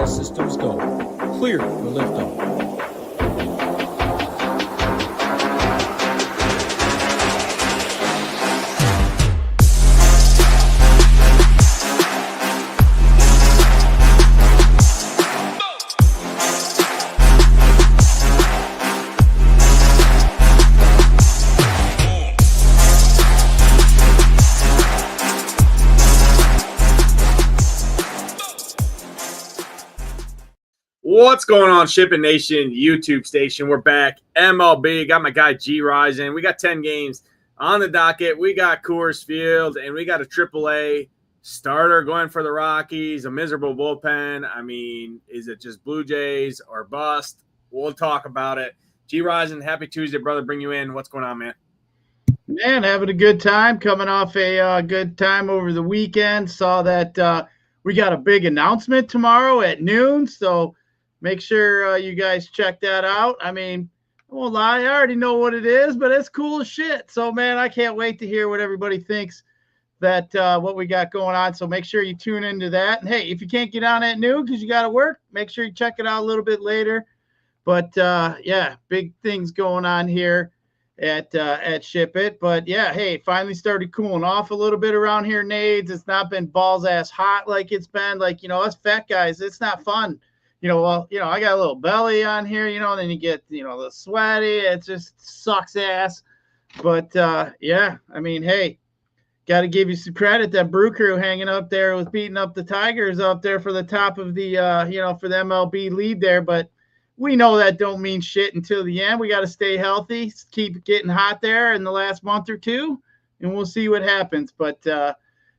All systems go. Clear for liftoff. What's going on, Shipping Nation YouTube station? We're back. MLB. Got my guy Gyiraszin. We got 10 games on the docket. We got Coors Field, and we got a AAA starter going for the Rockies, a miserable bullpen. I mean, is it just Blue Jays or bust? We'll talk about it. Gyiraszin, happy Tuesday, brother. Bring you in. What's going on, man? Man, having a good time. Coming off a good time over the weekend. Saw that we got a big announcement tomorrow at noon, so make sure you guys check that out. I mean, I won't lie, I already know what it is, but it's cool as shit. So, man, I can't wait to hear what everybody thinks that what we got going on. So make sure you tune into that. And, hey, if you can't get on at noon because you got to work, make sure you check it out a little bit later. But, yeah, big things going on here at SHIPIT. But, yeah, hey, finally started cooling off a little bit around here, Nades. It's not been balls-ass hot like it's been. Like, us fat guys, it's not fun. I got a little belly on here, then you get, a little sweaty. It just sucks ass. But, yeah, I mean, hey, got to give you some credit. That Brew Crew hanging up there was beating up the Tigers up there for the top of the, for the MLB lead there. But we know that don't mean shit until the end. We got to stay healthy, keep getting hot there in the last month or two, and we'll see what happens. But,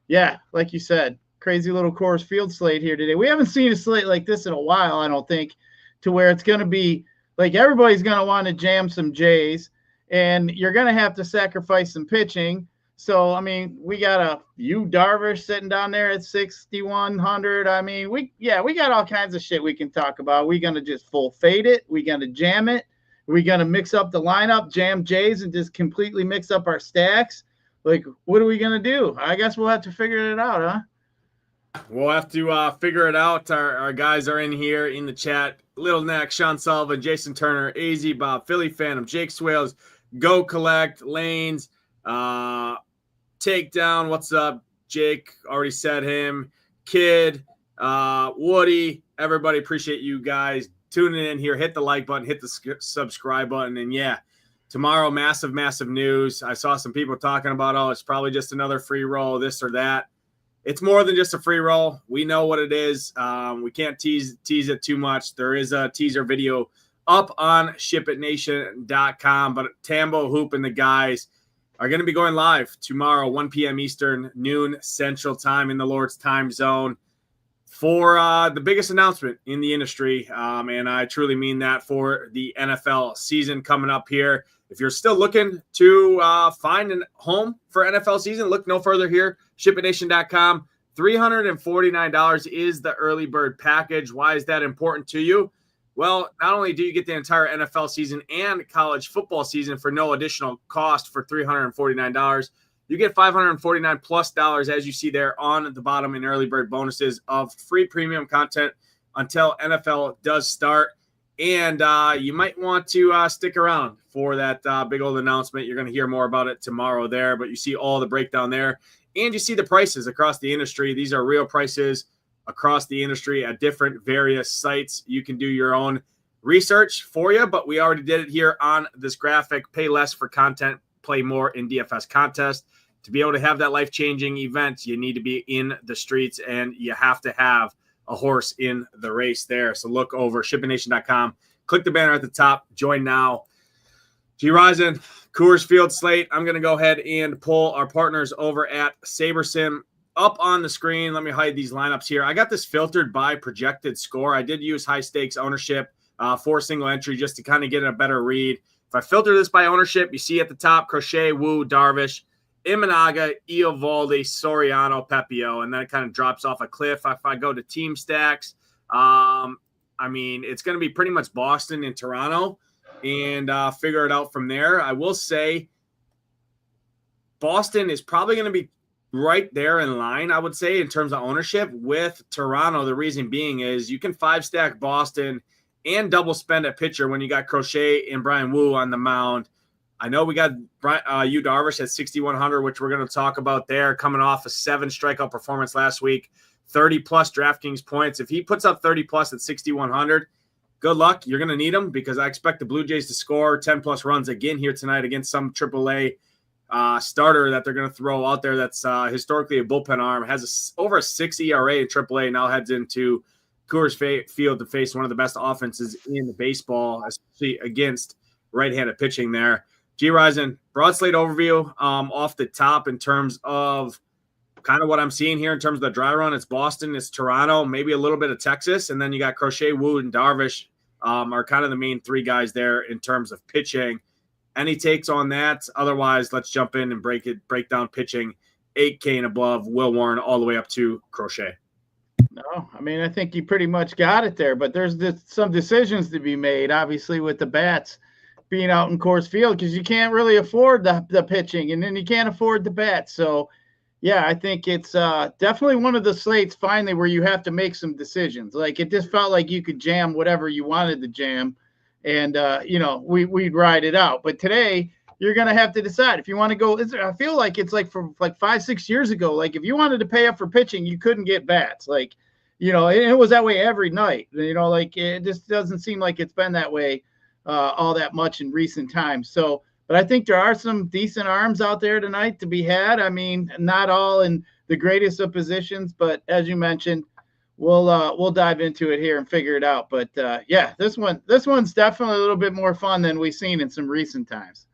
yeah, like you said, crazy little Coors Field slate here today. We haven't seen a slate like this in a while, I don't think, to where it's going to be like everybody's going to want to jam some Jays, and you're going to have to sacrifice some pitching. So, I mean, we got a Darvish sitting down there at 6,100. I mean, we got all kinds of shit we can talk about. We going to just full fade it? We going to jam it? We going to mix up the lineup, jam Jays, and just completely mix up our stacks? Like, what are we going to do? I guess we'll have to figure it out, huh? We'll have to figure it out. Our guys are in here in the chat. Little Neck, Sean Sullivan, Jason Turner, AZ Bob, Philly Phantom, Jake Swales, Go Collect, Lanes, Takedown. What's up, Jake? Already said him. Kid, Woody, everybody. Appreciate you guys tuning in here. Hit the like button, hit the subscribe button. And yeah, tomorrow, massive news. I saw some people talking about, it's probably just another free roll, this or that. It's more than just a free roll. We know what it is. We can't tease it too much. There is a teaser video up on ShipItNation.com. But Tambo, Hoop, and the guys are going to be going live tomorrow, 1 p.m. Eastern, noon Central Time in the Lord's time zone for the biggest announcement in the industry. And I truly mean that, for the NFL season coming up here. If you're still looking to find a home for NFL season, look no further here. ShipItNation.com. $349 is the early bird package. Why is that important to you? Well, not only do you get the entire NFL season and college football season for no additional cost for $349, you get $549 plus as you see there on the bottom in early bird bonuses of free premium content until NFL does start. And you might want to stick around for that big old announcement. You're going to hear more about it tomorrow there, but you see all the breakdown there. And you see the prices across the industry. These are real prices across the industry at different various sites. You can do your own research for you, but we already did it here on this graphic. Pay less for content, play more in DFS contest. To be able to have that life-changing event, you need to be in the streets, and you have to have a horse in the race there. So look over ShipItNation.com. Click the banner at the top. Join now. Gyiraszin, Coors Field slate. I'm going to go ahead and pull our partners over at SaberSim up on the screen. Let me hide these lineups here. I got this filtered by projected score. I did use high stakes ownership for single entry just to kind of get a better read. If I filter this by ownership, you see at the top, Crochet, Wu, Darvish, Imanaga, Eovaldi, Soriano, Pepio, and then it kind of drops off a cliff. If I go to team stacks, I mean, it's going to be pretty much Boston and Toronto, and figure it out from there. I will say Boston is probably going to be right there in line, I would say, in terms of ownership with Toronto. The reason being is you can 5-stack Boston and double spend at pitcher when you got Crochet and Brian Wu on the mound. I know we got Yu Darvish at 6,100, which we're going to talk about there, coming off a 7 strikeout performance last week, 30-plus DraftKings points. If he puts up 30-plus at 6,100, good luck. You're going to need him because I expect the Blue Jays to score 10-plus runs again here tonight against some AAA starter that they're going to throw out there that's historically a bullpen arm, has over a 6 ERA in AAA, now heads into Coors Field to face one of the best offenses in the baseball, especially against right-handed pitching there. Gyiraszin, broad slate overview off the top in terms of kind of what I'm seeing here in terms of the dry run. It's Boston, it's Toronto, maybe a little bit of Texas, and then you got Crochet, Wu, and Darvish are kind of the main 3 guys there in terms of pitching. Any takes on that? Otherwise, let's jump in and break down pitching 8K and above, Will Warren all the way up to Crochet. No, I mean, I think you pretty much got it there, but there's some decisions to be made, obviously, with the bats being out in Coors Field, because you can't really afford the pitching, and then you can't afford the bats. So, yeah, I think it's definitely one of the slates finally where you have to make some decisions. Like, it just felt like you could jam whatever you wanted to jam, and, we'd ride it out. But today, you're going to have to decide if you want to go. I feel like it's like from like 5-6 years ago. Like, if you wanted to pay up for pitching, you couldn't get bats. Like, it was that way every night. Like, it just doesn't seem like it's been that way all that much in recent times. So, but I think there are some decent arms out there tonight to be had. I mean, not all in the greatest of positions, but as you mentioned, we'll dive into it here and figure it out. But yeah, this one's definitely a little bit more fun than we've seen in some recent times.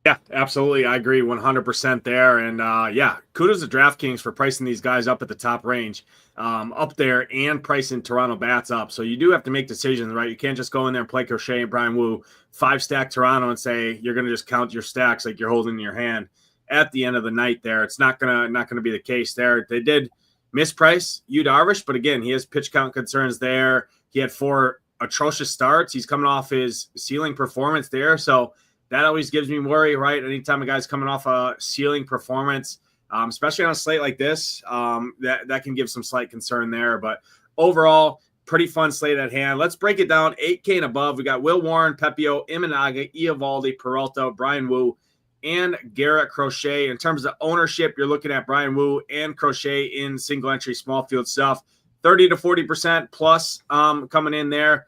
Yeah, absolutely. I agree 100% there. And yeah, kudos to DraftKings for pricing these guys up at the top range up there and pricing Toronto bats up. So you do have to make decisions, right? You can't just go in there and play Crochet and Brian Wu, 5-stack Toronto and say you're going to just count your stacks like you're holding in your hand at the end of the night there. It's not gonna be the case there. They did misprice Yu Darvish, but again, he has pitch count concerns there. He had 4 atrocious starts. He's coming off his ceiling performance there. So that always gives me worry, right? Anytime a guy's coming off a ceiling performance, especially on a slate like this, that can give some slight concern there. But overall, pretty fun slate at hand. Let's break it down. 8K and above. We got Will Warren, Pepio, Imanaga, Eovaldi, Peralta, Brian Wu, and Garrett Crochet. In terms of ownership, you're looking at Brian Wu and Crochet in single entry small field stuff. 30 to 40% plus coming in there.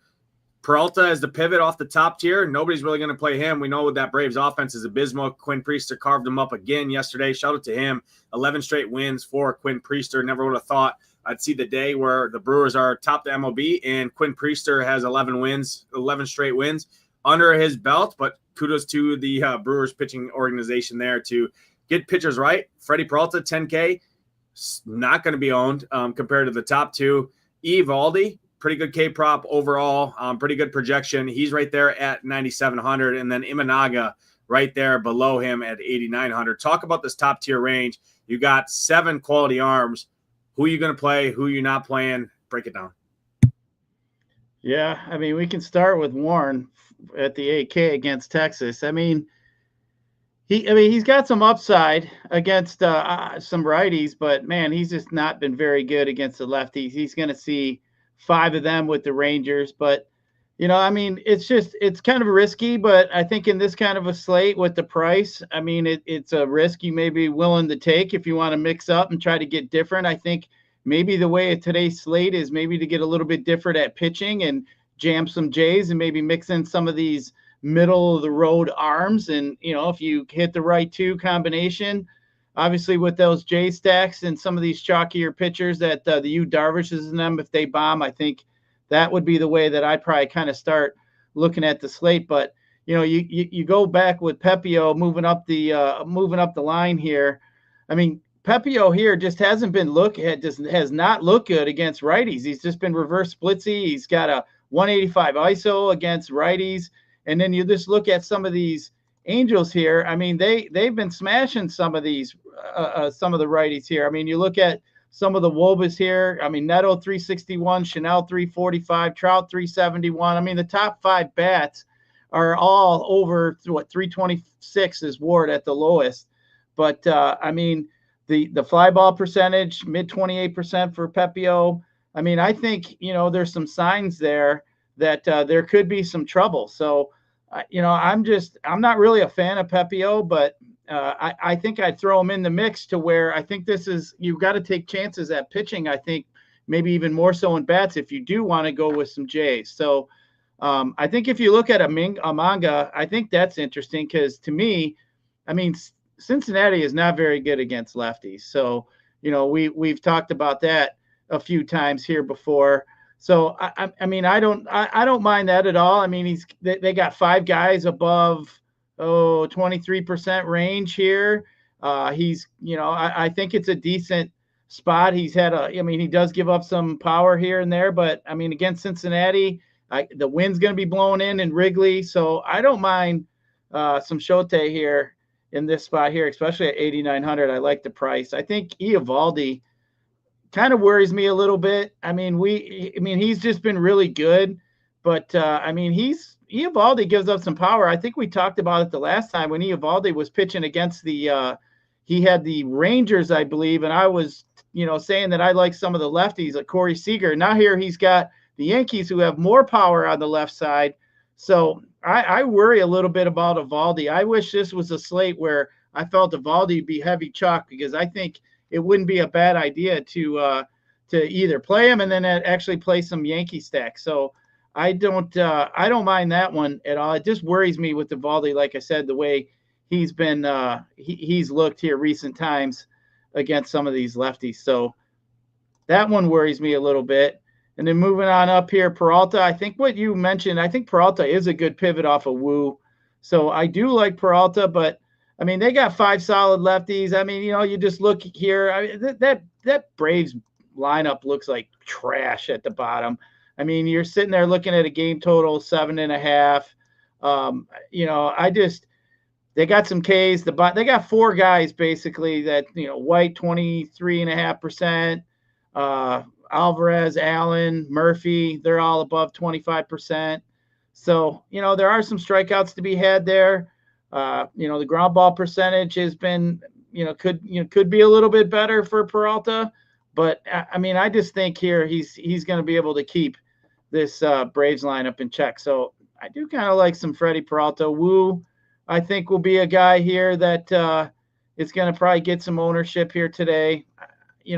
Peralta is the pivot off the top tier. Nobody's really going to play him. We know that Braves offense is abysmal. Quinn Priester carved him up again yesterday. Shout out to him. 11 straight wins for Quinn Priester. Never would have thought I'd see the day where the Brewers are top the MLB and Quinn Priester has 11 straight wins under his belt. But kudos to the Brewers pitching organization there to get pitchers right. Freddie Peralta, 10K, not going to be owned compared to the top 2. Eovaldi, pretty good K-prop overall, pretty good projection. He's right there at 9,700, and then Imanaga right there below him at 8,900. Talk about this top-tier range. You got 7 quality arms. Who are you going to play? Who are you not playing? Break it down. Yeah, I mean, we can start with Warren at the 8K against Texas. I mean, he's got some upside against some righties, but, man, he's just not been very good against the lefties. He's going to see 5 of them with the Rangers, but I mean, it's kind of risky, but I think in this kind of a slate with the price, I mean, it's a risk you may be willing to take if you want to mix up and try to get different. I think maybe the way of today's slate is maybe to get a little bit different at pitching and jam some Jays and maybe mix in some of these middle of the road arms. And, if you hit the right 2 combination, obviously with those J stacks and some of these chalkier pitchers that the Yu Darvishes in them, if they bomb, I think that would be the way that I'd probably kind of start looking at the slate. But, you go back with Pepio moving up the line here. I mean, Pepio here just has not looked good against righties. He's just been reverse splitsy. He's got a 185 ISO against righties. And then you just look at some of these Angels here. I mean, they've been smashing some of the righties here. I mean, you look at some of the Wobas here. I mean, Neto 361, Chanel 345, Trout 371. I mean, the top 5 bats are all over 326 is Ward at the lowest. But I mean, the fly ball percentage, mid 28% for Pepio. I mean, I think, there's some signs there that there could be some trouble. So, I'm not really a fan of Pepio, but I think I'd throw him in the mix to where I think you've got to take chances at pitching. I think maybe even more so in bats if you do want to go with some Jays. So I think if you look at a manga, I think that's interesting because to me, I mean, Cincinnati is not very good against lefties. So, we've talked about that a few times here before. So, I mean, I don't mind that at all. I mean, they got 5 guys above, 23% range here. I think it's a decent spot. He does give up some power here and there, but I mean, against Cincinnati, the wind's going to be blowing in Wrigley. So I don't mind some Shote here in this spot here, especially at 8,900. I like the price. I think Eovaldi kind of worries me a little bit. I mean, he's just been really good, but Eovaldi gives up some power. I think we talked about it the last time when Eovaldi was pitching against he had the Rangers, I believe, and I was, saying that I like some of the lefties like Corey Seager. Now here he's got the Yankees who have more power on the left side. So I worry a little bit about Eovaldi. I wish this was a slate where I felt Eovaldi would be heavy chalk because I think it wouldn't be a bad idea to either play him and then actually play some Yankee stack. So I don't mind that one at all. It just worries me with Eovaldi, like I said, the way he's been he's looked here recent times against some of these lefties. So that one worries me a little bit. And then moving on up here, Peralta, I think what you mentioned, I think Peralta is a good pivot off of Wu. So I do like Peralta, but I mean, they got 5 solid lefties. I mean, you just look here. I mean, that Braves lineup looks like trash at the bottom. I mean, you're sitting there looking at a game total 7.5. They got some Ks. They got 4 guys basically that, White 23.5%, Alvarez, Allen, Murphy, they're all above 25%. So, there are some strikeouts to be had there. The ground ball percentage has been, could be a little bit better for Peralta, but I mean, I just think here he's going to be able to keep this Braves lineup in check. So I do kind of like some Freddie Peralta. Wu, I think, will be a guy here that is going to probably get some ownership here today.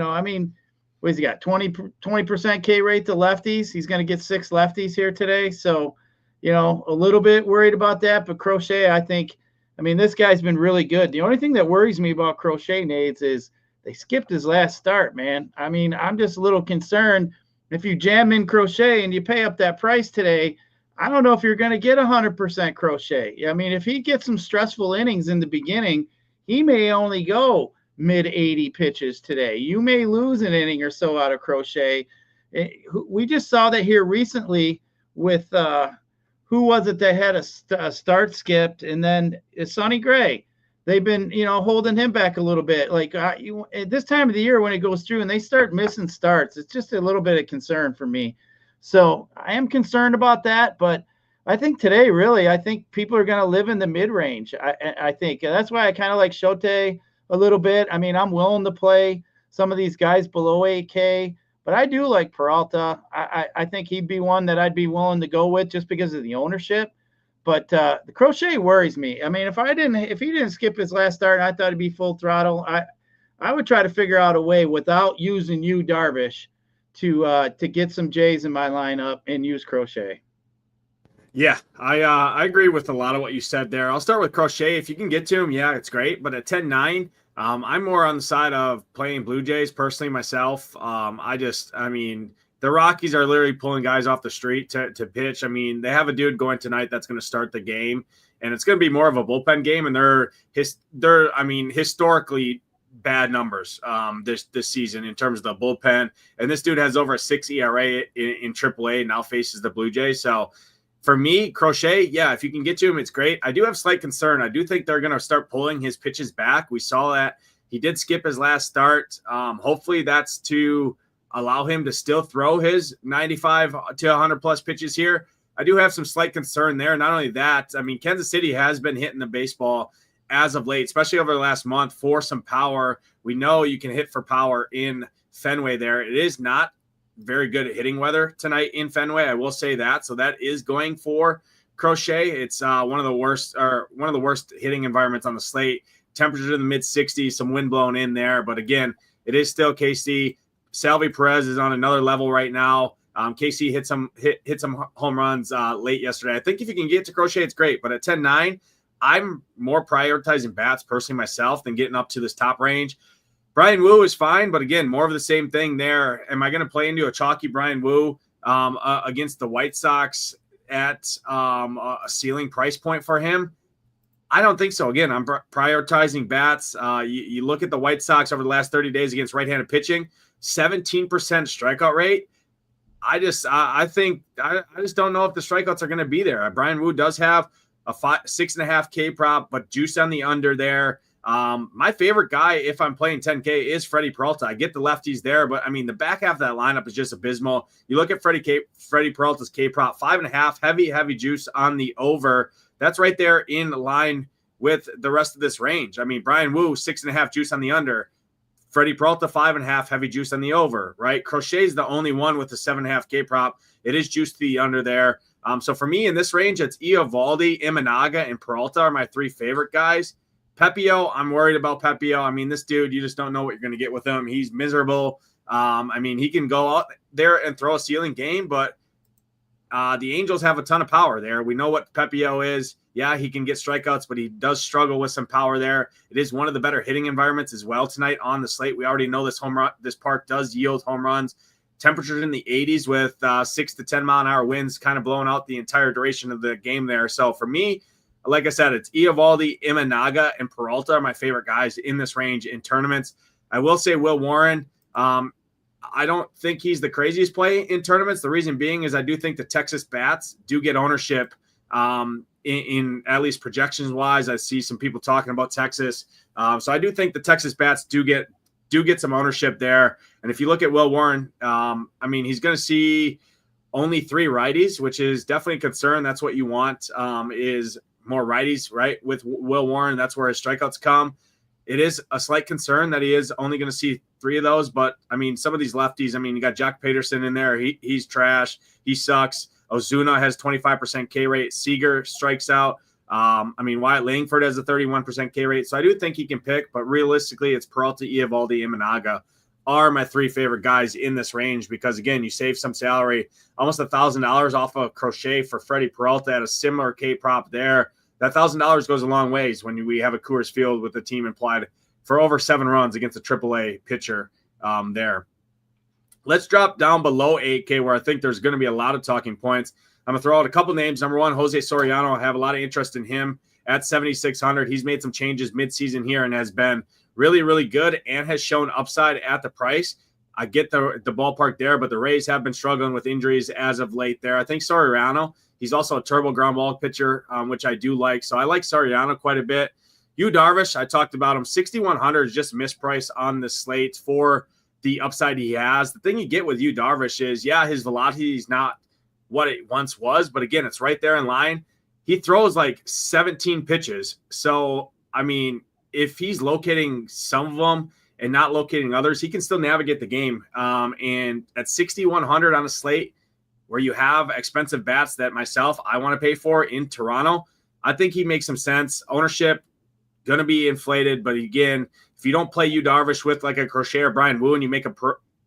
I mean, what has he got? 20% K rate to lefties. He's going to get 6 lefties here today. So, a little bit worried about that, but Crochet, I think, this guy's been really good. The only thing that worries me about Crochet, Nades, is they skipped his last start, man. I mean, I'm just a little concerned. If you jam in Crochet and you pay up that price today, I don't know if you're going to get 100% Crochet. I mean, if he gets some stressful innings in the beginning, he may only go mid-80 pitches today. You may lose an inning or so out of Crochet. We just saw that here recently with who was it that had a start skipped, and then Sonny Gray. They've been, holding him back a little bit. Like at this time of the year when it goes through and they start missing starts, it's just a little bit of concern for me. So I am concerned about that, but I think today, really, I think people are going to live in the mid-range. I think that's why I kind of like Shote a little bit. I mean, I'm willing to play some of these guys below 8K, but I do like Peralta. I think he'd be one that I'd be willing to go with just because of the ownership. But the Crochet worries me. I mean, if he didn't skip his last start and I thought he'd be full throttle, I would try to figure out a way without using Darvish to get some Jays in my lineup and use Crochet. Yeah, I agree with a lot of what you said there. I'll start with Crochet. If you can get to him, yeah, it's great. But at 10-9, I'm more on the side of playing Blue Jays personally myself. The Rockies are literally pulling guys off the street to pitch. I mean, they have a dude going tonight that's going to start the game, and it's going to be more of a bullpen game. And they're historically bad numbers this season in terms of the bullpen. And this dude has over a 6 ERA in AAA and now faces the Blue Jays. So for me, Crochet, yeah, if you can get to him, it's great. I do have slight concern. I do think they're going to start pulling his pitches back. We saw that he did skip his last start. Hopefully that's to allow him to still throw his 95 to 100 plus pitches here. I do have some slight concern there. Not only that, I mean, Kansas City has been hitting the baseball as of late, especially over the last month, for some power. We know you can hit for power in Fenway there. It is not very good at hitting weather tonight in Fenway, I will say that. So that is going for Crochet. It's one of the worst hitting environments on the slate. Temperatures in the mid 60s, some wind blowing in there. But again, it is still KC. Salvi Perez is on another level right now. KC hit some home runs late yesterday. I think if you can get to Crochet, it's great. But at 10-9, I'm more prioritizing bats personally myself than getting up to this top range. Brian Wu is fine, but again, more of the same thing there. Am I going to play into a chalky Brian Wu against the White Sox at a ceiling price point for him? I don't think so. Again, I'm prioritizing bats. You look at the White Sox over the last 30 days against right-handed pitching, 17% strikeout rate. I just don't know if the strikeouts are going to be there. Brian Wu does have a 6.5K prop, but juice on the under there. My favorite guy, if I'm playing 10K, is Freddie Peralta. I get the lefties there, but I mean, the back half of that lineup is just abysmal. You look at Freddie Peralta's K prop, 5.5, heavy juice on the over. That's right there in line with the rest of this range. I mean, Brian Wu, 6.5 juice on the under. Freddie Peralta, 5.5 heavy juice on the over, right? Crochet is the only one with the 7.5 K prop. It is juice to the under there. So for me in this range, it's Eovaldi, Imanaga, and Peralta are my three favorite guys. Pepio, I'm worried about Pepio. I mean, this dude, you just don't know what you're going to get with him. He's miserable. I mean, he can go out there and throw a ceiling game, but the Angels have a ton of power there. We know what Pepio is. Yeah, he can get strikeouts, but he does struggle with some power there. It is one of the better hitting environments as well tonight on the slate. We already know this park does yield home runs. Temperatures in the 80s with 6 to 10 mile an hour winds kind of blowing out the entire duration of the game there. So for me, like I said, it's Eovaldi, Imanaga, and Peralta are my favorite guys in this range in tournaments. I will say Will Warren. I don't think he's the craziest play in tournaments. The reason being is I do think the Texas bats do get ownership in at least projections wise. I see some people talking about Texas. So I do think the Texas bats do get some ownership there. And if you look at Will Warren, I mean, he's going to see only 3 righties, which is definitely a concern. That's what you want is more righties, right? With Will Warren, that's where his strikeouts come. It is a slight concern that he is only going to see 3 of those. But, I mean, some of these lefties, I mean, you got Jack Peterson in there. He's trash. He sucks. Ozuna has 25% K rate. Seager strikes out. I mean, Wyatt Langford has a 31% K rate. So I do think he can pick, but realistically, it's Peralta, Eovaldi, Imanaga are my 3 favorite guys in this range because, again, you save some salary, almost $1,000 off of Crochet for Freddie Peralta at a similar K prop there. That $1,000 goes a long ways when we have a Coors Field with the team implied for over 7 runs against a AAA pitcher there. Let's drop down below 8K where I think there's going to be a lot of talking points. I'm going to throw out a couple names. Number 1, Jose Soriano. I have a lot of interest in him at 7,600. He's made some changes midseason here and has been really, really good and has shown upside at the price. I get the ballpark there, but the Rays have been struggling with injuries as of late there. I think Soriano, he's also a turbo ground ball pitcher, which I do like. So I like Soriano quite a bit. Yu Darvish, I talked about him. 6,100 is just mispriced on the slate for the upside he has. The thing you get with Yu Darvish is, yeah, his velocity is not what it once was, but again, it's right there in line. He throws like 17 pitches. So, I mean, if he's locating some of them and not locating others, he can still navigate the game. And at 6,100 on a slate where you have expensive bats that I want to pay for in Toronto, I think he makes some sense. Ownership going to be inflated, but again, if you don't play Yu Darvish with like a Crochet or Brian Wu and you make a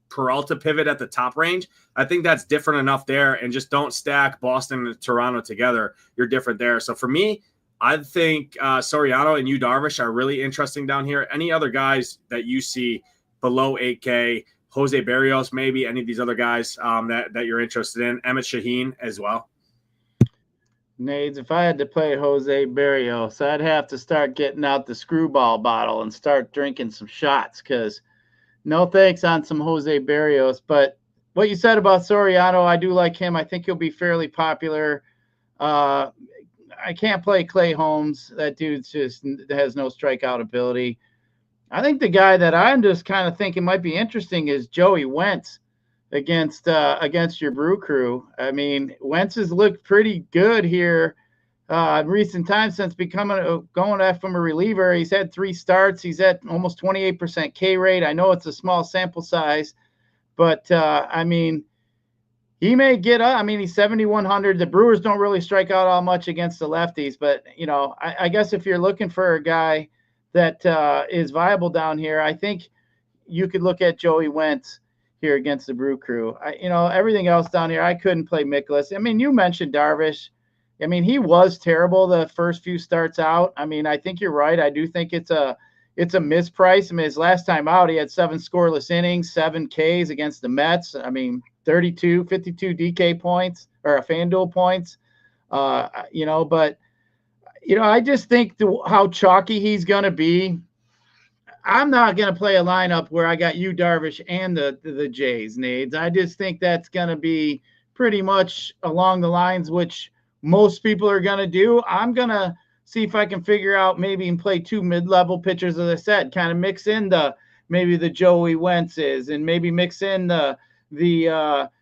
Peralta pivot at the top range, I think that's different enough there, and just don't stack Boston and Toronto together. You're different there. So for me, I think Soriano and Yu Darvish are really interesting down here. Any other guys that you see below 8K, Jose Berrios, maybe any of these other guys that you're interested in, Emmett Shaheen as well? Nades, if I had to play Jose Berrios, I'd have to start getting out the screwball bottle and start drinking some shots because no thanks on some Jose Berrios. But what you said about Soriano, I do like him. I think he'll be fairly popular. I can't play Clay Holmes. That dude just has no strikeout ability. I think the guy that I'm just kind of thinking might be interesting is Joey Wentz against your Brew Crew. I mean, Wentz has looked pretty good here in recent times since going from a reliever. He's had 3 starts. He's at almost 28% K rate. I know it's a small sample size, but I mean, he may get up. I mean, he's 7,100. The Brewers don't really strike out all much against the lefties, but you know, I guess if you're looking for a guy that is viable down here, I think you could look at Joey Wentz here against the Brew Crew. Everything else down here, I couldn't play Mikolas. I mean, you mentioned Darvish. I mean, he was terrible the first few starts out. I mean, I think you're right. I do think it's a misprice. I mean, his last time out, he had 7 scoreless innings, 7 Ks against the Mets. I mean, 52 DK points or FanDuel points. But I just think how chalky he's going to be. I'm not going to play a lineup where I got Darvish and the Jays, Nades. I just think that's going to be pretty much along the lines which most people are going to do. I'm going to see if I can figure out maybe and play 2 mid-level pitchers, as I said, kind of mix in maybe the Joey Wentzes and maybe mix in the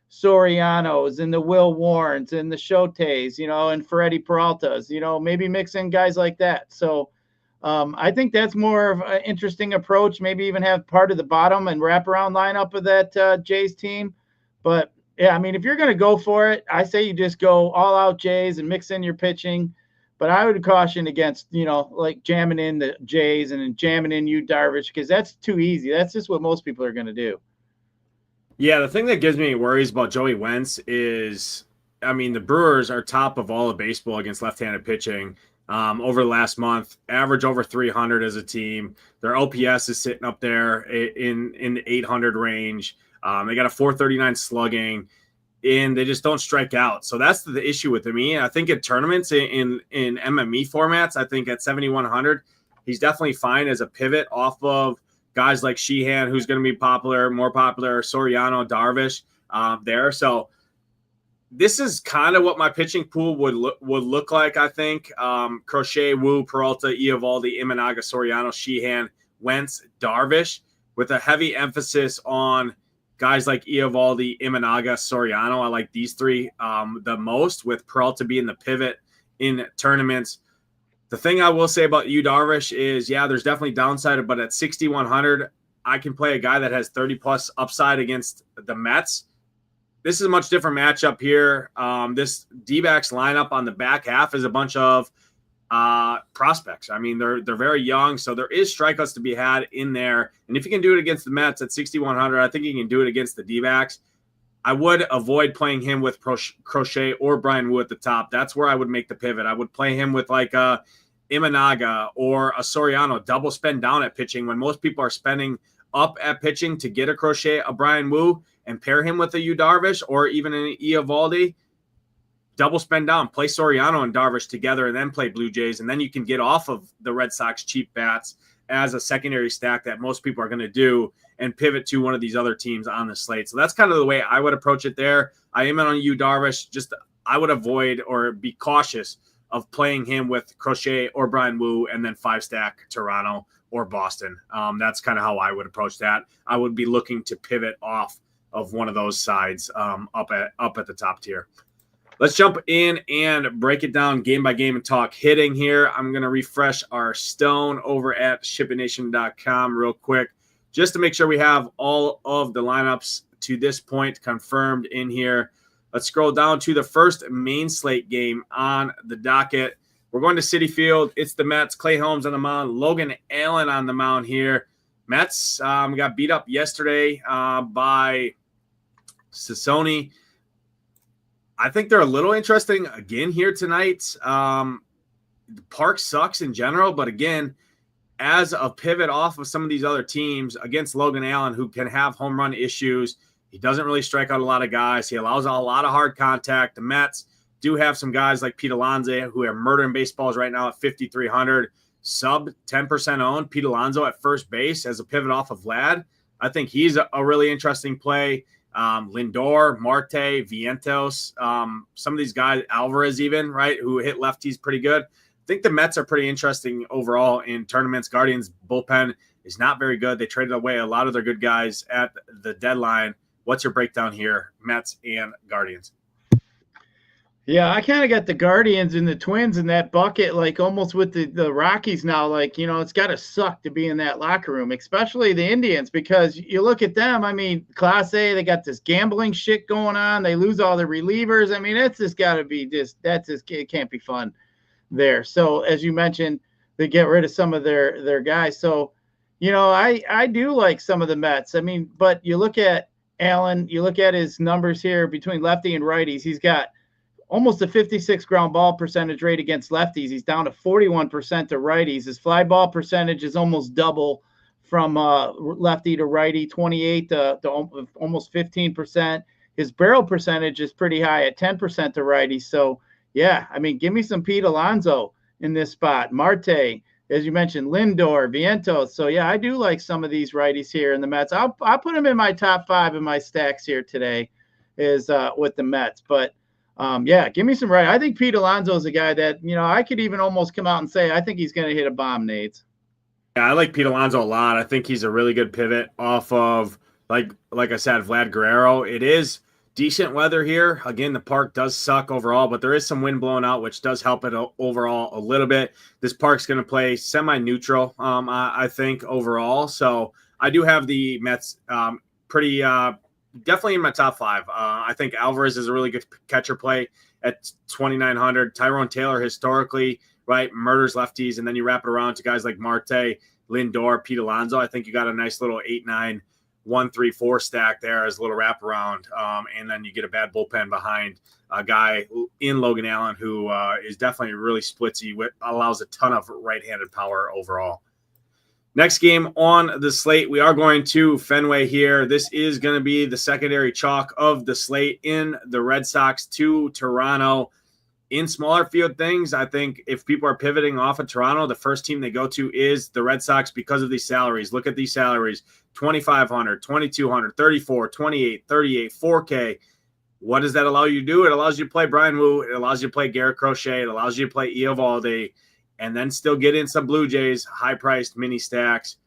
Sorianos and the Will Warrens and the Shotes, and Freddie Peraltas, maybe mix in guys like that. So I think that's more of an interesting approach, maybe even have part of the bottom and wraparound lineup of that Jays team. But yeah, I mean, if you're going to go for it, I say you just go all out Jays and mix in your pitching. But I would caution against, like jamming in the Jays and jamming in Darvish, because that's too easy. That's just what most people are going to do. Yeah, the thing that gives me worries about Joey Wentz is, I mean, the Brewers are top of all of baseball against left-handed pitching. Over the last month, average over 300 as a team. Their OPS is sitting up there in the 800 range. They got a 439 slugging, and they just don't strike out. So that's the issue with him. I think in tournaments, in MME formats, I think at 7,100, he's definitely fine as a pivot off of guys like Sheehan, who's going to be more popular, Soriano, Darvish there. So this is kind of what my pitching pool would look like, I think. Crochet, Wu, Peralta, Eovaldi, Imanaga, Soriano, Sheehan, Wentz, Darvish, with a heavy emphasis on guys like Eovaldi, Imanaga, Soriano. I like these 3 the most, with Peralta being the pivot in tournaments. The thing I will say about Darvish is, yeah, there's definitely downside, but at 6,100, I can play a guy that has 30-plus upside against the Mets. This is a much different matchup here. This Dbacks lineup on the back half is a bunch of prospects. I mean, they're very young, so there is strikeouts to be had in there. And if you can do it against the Mets at 6,100, I think you can do it against the Dbacks. I would avoid playing him with Crochet or Brian Wu at the top. That's where I would make the pivot. I would play him with like a Imanaga or a Soriano, double spend down at pitching when most people are spending up at pitching to get a Crochet, a Brian Wu, and pair him with a Darvish or even an Eovaldi. Double spend down, play Soriano and Darvish together, and then play Blue Jays, and then you can get off of the Red Sox cheap bats as a secondary stack that most people are going to do and pivot to one of these other teams on the slate. So that's kind of the way I would approach it there. I am in on Darvish. Just I would avoid or be cautious of playing him with Crochet or Brian Wu and then 5-stack Toronto or Boston. That's kind of how I would approach that. I would be looking to pivot off of one of those sides up at the top tier. Let's jump in and break it down game by game and talk hitting here. I'm going to refresh our stone over at ShipItNation.com real quick just to make sure we have all of the lineups to this point confirmed in here. Let's scroll down to the first main slate game on the docket. We're going to Citi Field. It's the Mets. Clay Holmes on the mound. Logan Allen on the mound here. Mets got beat up yesterday by Sassoni. I think they're a little interesting again here tonight. The park sucks in general, but again, as a pivot off of some of these other teams against Logan Allen, who can have home run issues, he doesn't really strike out a lot of guys. He allows a lot of hard contact. The Mets do have some guys like Pete Alonso who are murdering baseballs right now at 5,300, sub 10% owned. Pete Alonso at first base as a pivot off of Vlad. I think he's a really interesting play. Lindor, Marte, Vientos, some of these guys, Alvarez even, right, who hit lefties pretty good. I think the Mets are pretty interesting overall in tournaments. Guardians bullpen is not very good. They traded away a lot of their good guys at the deadline. What's your breakdown here, Mets and Guardians? Yeah, I kind of got the Guardians and the Twins in that bucket, like almost with the Rockies now. Like, it's got to suck to be in that locker room, especially the Indians, because you look at them. I mean, Class A, they got this gambling shit going on. They lose all the relievers. I mean, it's just got to be it can't be fun there. So, as you mentioned, they get rid of some of their guys. So, I do like some of the Mets. I mean, but you look at Allen, you look at his numbers here between lefty and righties. He's got almost a 56 ground ball percentage rate against lefties. He's down to 41% to righties. His fly ball percentage is almost double from lefty to righty, 28 to almost 15%. His barrel percentage is pretty high at 10% to righties. So, yeah, I mean, give me some Pete Alonso in this spot. Marte, as you mentioned, Lindor, Vientos. So, yeah, I do like some of these righties here in the Mets. I'll put them in my top 5 in my stacks here today is with the Mets. But, yeah, give me some right. I think Pete Alonso is a guy that, I could even almost come out and say I think he's going to hit a bomb, Nades. Yeah, I like Pete Alonso a lot. I think he's a really good pivot off of, like I said, Vlad Guerrero. It is decent weather here. Again, the park does suck overall, but there is some wind blowing out, which does help it overall a little bit. This park's going to play semi-neutral, I think, overall. So I do have the Mets pretty definitely in my top 5. I think Alvarez is a really good catcher play at 2,900. Tyrone Taylor historically, right, murders lefties, and then you wrap it around to guys like Marte, Lindor, Pete Alonso. I think you got a nice little 8-9, 1-3-4 stack there as a little wraparound, and then you get a bad bullpen behind a guy in Logan Allen who is definitely really splitsy, allows a ton of right-handed power overall. Next game on the slate, we are going to Fenway here. This is going to be the secondary chalk of the slate in the Red Sox to Toronto. In smaller field things, I think if people are pivoting off of Toronto, the first team they go to is the Red Sox because of these salaries. Look at these salaries, 2,500, 2,200, 34, 28, 38, 4K. What does that allow you to do? It allows you to play Brian Wu. It allows you to play Garrett Crochet. It allows you to play Eovaldi, and then still get in some Blue Jays, high-priced mini stacks.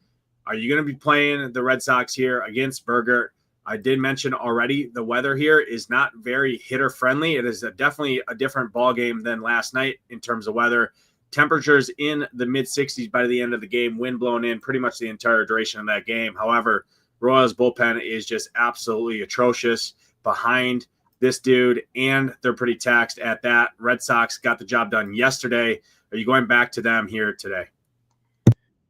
Are you going to be playing the Red Sox here against Berger? I did mention already the weather here is not very hitter-friendly. It is definitely a different ball game than last night in terms of weather. Temperatures in the mid-60s by the end of the game, wind blowing in pretty much the entire duration of that game. However, Royals' bullpen is just absolutely atrocious behind this dude, and they're pretty taxed at that. Red Sox got the job done yesterday. Are you going back to them here today?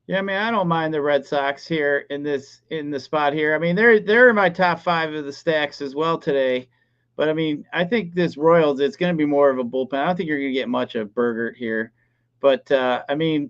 Yeah, I mean, I don't mind the Red Sox here in the spot here. I mean, they're in my top 5 of the stacks as well today. But I mean, I think this Royals, it's going to be more of a bullpen. I don't think you're going to get much of Berger here. But I mean,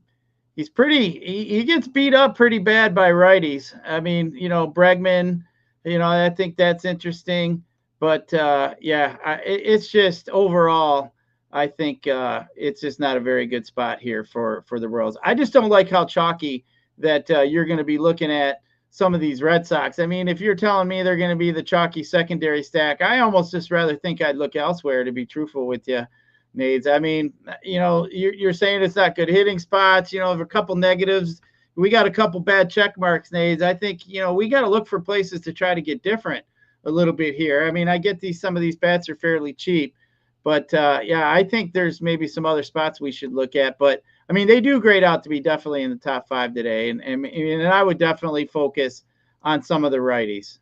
he's he gets beat up pretty bad by righties. I mean, Bregman, I think that's interesting. But yeah, it's just overall, I think it's just not a very good spot here for the Royals. I just don't like how chalky that you're going to be looking at some of these Red Sox. I mean, if you're telling me they're going to be the chalky secondary stack, I almost just rather think I'd look elsewhere, to be truthful with you, Nades. I mean, you're saying it's not good hitting spots, a couple negatives. We got a couple bad check marks, Nades. I think, we got to look for places to try to get different a little bit here. I mean, I get some of these bats are fairly cheap. But, yeah, I think there's maybe some other spots we should look at. But, I mean, they do grade out to be definitely in the top 5 today. And I would definitely focus on some of the righties.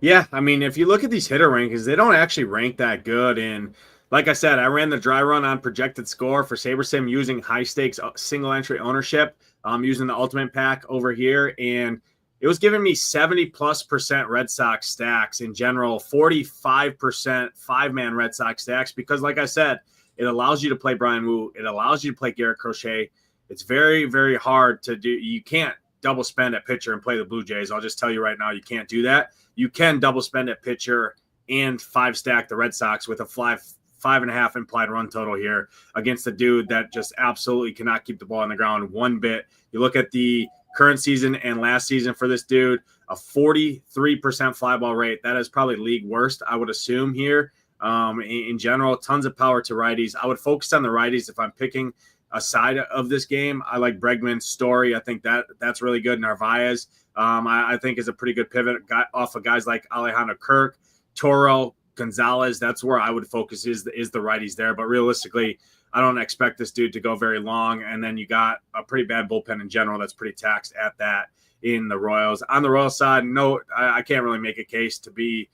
Yeah, I mean, if you look at these hitter rankings, they don't actually rank that good. And like I said, I ran the dry run on projected score for SaberSim using high-stakes single-entry ownership. I'm using the Ultimate Pack over here. And it was giving me 70+% Red Sox stacks in general, 45% 5-man Red Sox stacks, because like I said, it allows you to play Brian Wu. It allows you to play Garrett Crochet. It's very, very hard to do. You can't double spend at pitcher and play the Blue Jays. I'll just tell you right now, you can't do that. You can double spend at pitcher and 5-stack the Red Sox with a 5.5 implied run total here against a dude that just absolutely cannot keep the ball on the ground one bit. You look at the current season and last season for this dude, a 43% fly ball rate. That is probably league worst, I would assume here. In general, tons of power to righties. I would focus on the righties if I'm picking a side of this game. I like Bregman's Story. I think that's really good. Narvaez, I think, is a pretty good pivot off of guys like Alejandro Kirk. Toro Gonzalez, that's where I would focus is the righties there. But realistically, I don't expect this dude to go very long. And then you got a pretty bad bullpen in general that's pretty taxed at that in the Royals. On the Royals side, no, I can't really make a case to be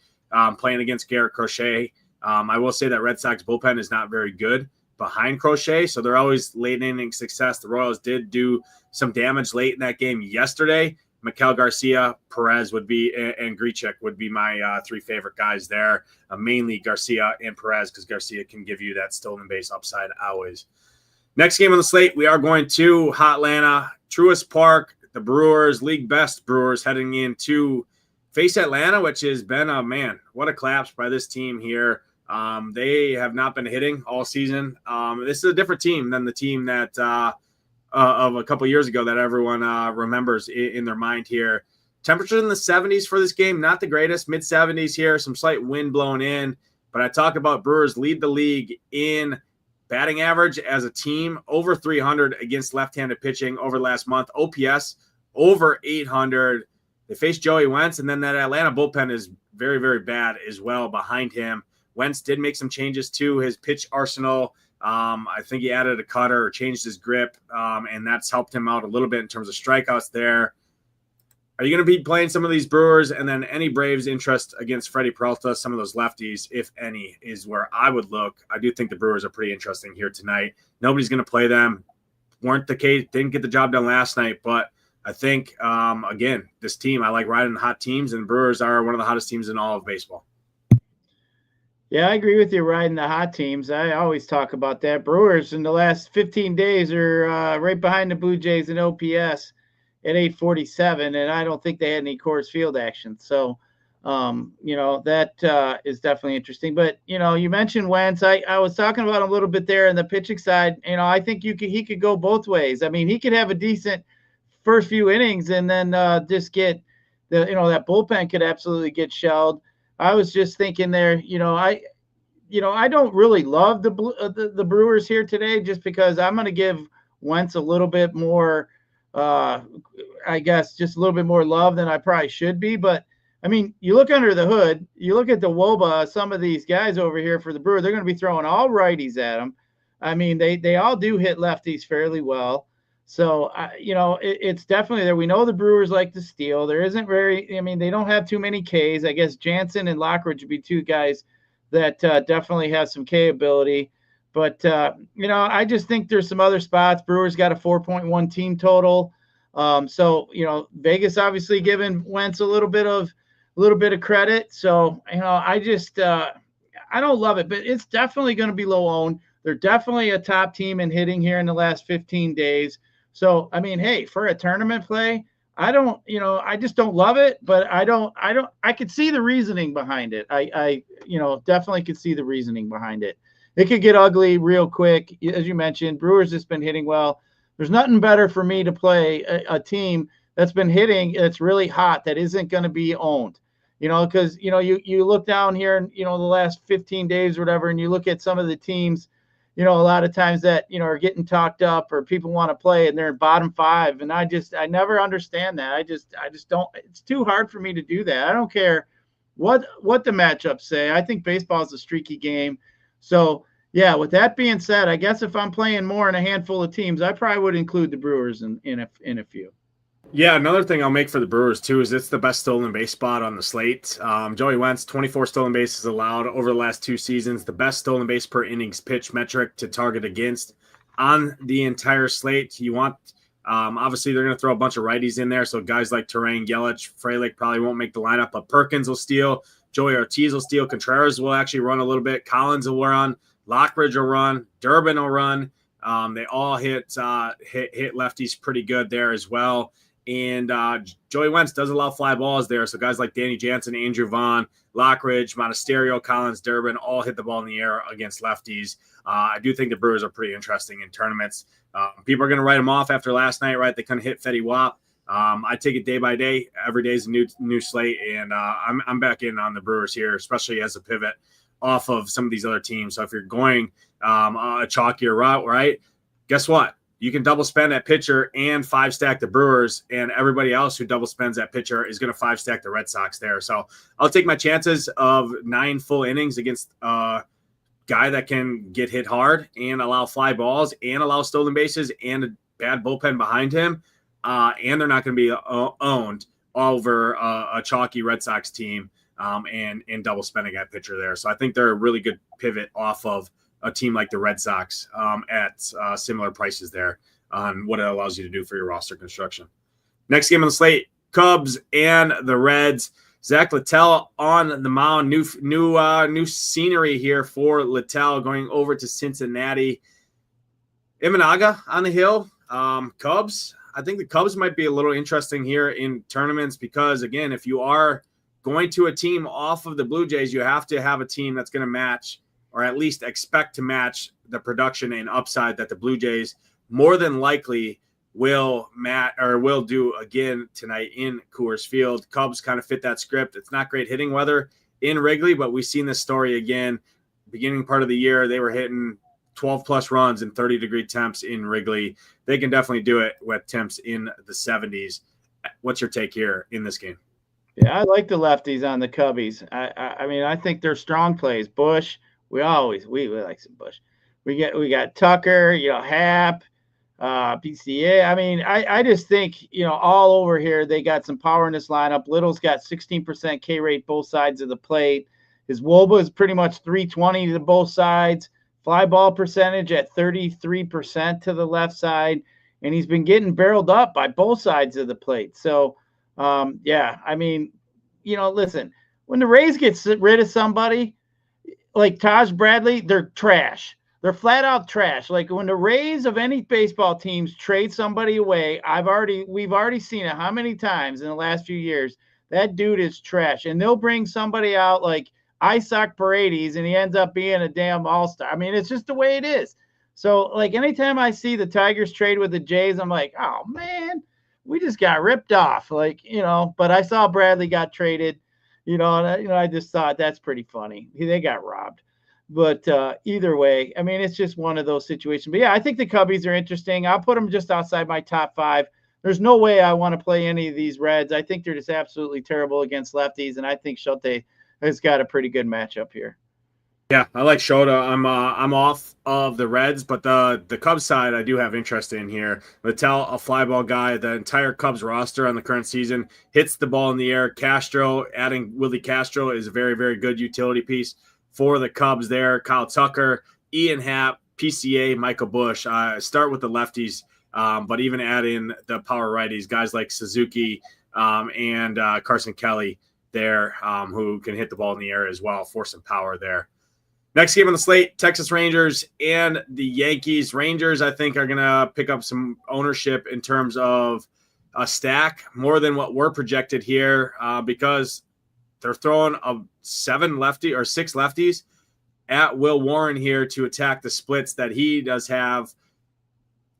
playing against Garrett Crochet. I will say that Red Sox bullpen is not very good behind Crochet, so they're always late inning success. The Royals did do some damage late in that game yesterday. Miguel Garcia, Perez would be, and Grichuk would be my three favorite guys there. Mainly Garcia and Perez, because Garcia can give you that stolen base upside always. Next game on the slate, we are going to Hotlanta, Truist Park. The Brewers, league best Brewers, heading into face Atlanta, which has been what a collapse by this team here. They have not been hitting all season. This is a different team than the team that of a couple years ago that everyone remembers in their mind here. Temperature in the 70s for this game, not the greatest, mid 70s here, some slight wind blowing in. But I talk about Brewers lead the league in batting average as a team, over 300 against left-handed pitching over the last month. OPS over 800. They face Joey Wentz, and then that Atlanta bullpen is very, very bad as well behind him. Wentz did make some changes to his pitch arsenal. I think he added a cutter or changed his grip, and that's helped him out a little bit in terms of strikeouts there. Are you going to be playing some of these Brewers? And then any Braves interest against Freddie Peralta, some of those lefties, if any, is where I would look. I do think the Brewers are pretty interesting here tonight. Nobody's going to play them. Weren't the case, didn't get the job done last night, but I think, again, this team, I like riding hot teams, and Brewers are one of the hottest teams in all of baseball. Yeah, I agree with you riding the hot teams. I always talk about that. Brewers in the last 15 days are right behind the Blue Jays in OPS at 847, and I don't think they had any Coors Field action. So, that is definitely interesting. But, you mentioned Wentz. I was talking about him a little bit there in the pitching side. I think he could go both ways. I mean, he could have a decent first few innings and then just get that bullpen could absolutely get shelled. I was just thinking there, I don't really love the Brewers here today, just because I'm going to give Wentz a little bit more, I guess, just a little bit more love than I probably should be. But I mean, you look under the hood, you look at the WOBA, some of these guys over here for the Brewers, they're going to be throwing all righties at them. I mean, they all do hit lefties fairly well. So, it's definitely there. We know the Brewers like to steal. There isn't they don't have too many Ks. I guess Jansen and Lockridge would be two guys that definitely have some K ability. But, I just think there's some other spots. Brewers got a 4.1 team total. Vegas obviously giving Wentz a little bit of credit. So, I just I don't love it, but it's definitely going to be low owned. They're definitely a top team in hitting here in the last 15 days. So, I mean, hey, for a tournament play, I just don't love it, but I could see the reasoning behind it. I definitely could see the reasoning behind it. It could get ugly real quick. As you mentioned, Brewers has been hitting well. There's nothing better for me to play a team that's been hitting, that's really hot, that isn't going to be owned, because, you look down here and, the last 15 days or whatever, and you look at some of the teams, a lot of times that, are getting talked up or people want to play and they're in bottom five. And I never understand that. I just don't, it's too hard for me to do that. I don't care what the matchups say. I think baseball is a streaky game. So yeah, with that being said, I guess if I'm playing more in a handful of teams, I probably would include the Brewers in a few. Yeah, another thing I'll make for the Brewers, too, is it's the best stolen base spot on the slate. Joey Wentz, 24 stolen bases allowed over the last 2 seasons, the best stolen base per innings pitch metric to target against on the entire slate. You want, obviously, they're going to throw a bunch of righties in there, so guys like Terang, Yelich, Frelick probably won't make the lineup, but Perkins will steal, Joey Ortiz will steal, Contreras will actually run a little bit, Collins will run, Lockridge will run, Durbin will run. They all hit lefties pretty good there as well. And Joey Wentz does allow fly balls there. So guys like Danny Jansen, Andrew Vaughn, Lockridge, Monasterio, Collins, Durbin all hit the ball in the air against lefties. I do think the Brewers are pretty interesting in tournaments. People are going to write them off after last night, right? They couldn't hit Fetty Wap. I take it day by day. Every day is a new slate. And I'm back in on the Brewers here, especially as a pivot off of some of these other teams. So if you're going a chalkier route, right, guess what? you can double spend at pitcher and 5-stack the Brewers, and everybody else who double spends at pitcher is going to 5-stack the Red Sox there. So I'll take my chances of 9 full innings against a guy that can get hit hard and allow fly balls and allow stolen bases and a bad bullpen behind him. And they're not going to be owned over a chalky Red Sox team and double spending at pitcher there. So I think they're a really good pivot off of a team like the Red Sox at similar prices there on what it allows you to do for your roster construction. Next game on the slate, Cubs and the Reds. Zach Littell on the mound. New scenery here for Littell going over to Cincinnati. Imanaga on the hill. Cubs. I think the Cubs might be a little interesting here in tournaments because, again, if you are going to a team off of the Blue Jays, you have to have a team that's going to match or at least expect to match the production and upside that the Blue Jays more than likely will do again tonight in Coors Field. Cubs kind of fit that script. It's not great hitting weather in Wrigley, but we've seen this story again. Beginning part of the year, they were hitting 12-plus runs in 30-degree temps in Wrigley. They can definitely do it with temps in the 70s. What's your take here in this game? Yeah, I like the lefties on the Cubbies. I mean, I think they're strong plays. Bush, we like some Bush. We got Tucker, Happ, PCA. I mean, I just think, all over here they got some power in this lineup. Little's got 16% K rate both sides of the plate. His WOBA is pretty much 320 to both sides. Fly ball percentage at 33% to the left side, and he's been getting barreled up by both sides of the plate. So, I mean, listen, when the Rays get rid of somebody like Taj Bradley, they're trash. They're flat out trash. Like when the Rays of any baseball teams trade somebody away, we've already seen it how many times in the last few years. That dude is trash, and they'll bring somebody out like Isaac Paredes, and he ends up being a damn all-star. I mean, it's just the way it is. So, like, anytime I see the Tigers trade with the Jays, I'm like, oh, man, we just got ripped off. Like, but I saw Bradley got traded, and I just thought that's pretty funny. They got robbed. But either way, I mean, it's just one of those situations. But, yeah, I think the Cubbies are interesting. I'll put them just outside my top 5. There's no way I want to play any of these Reds. I think they're just absolutely terrible against lefties, and I think Schulte has got a pretty good matchup here. Yeah, I like Shota. I'm off of the Reds, but the Cubs side I do have interest in here. Littell, a fly ball guy. The entire Cubs roster on the current season hits the ball in the air. Castro, adding Willie Castro is a very, very good utility piece for the Cubs there. Kyle Tucker, Ian Happ, PCA, Michael Bush. Start with the lefties, but even add in the power righties, guys like Suzuki and Carson Kelly there, who can hit the ball in the air as well for some power there. Next game on the slate, Texas Rangers and the Yankees. Rangers, I think, are going to pick up some ownership in terms of a stack more than what we're projected here because they're throwing 6 lefties at Will Warren here to attack the splits that he does have.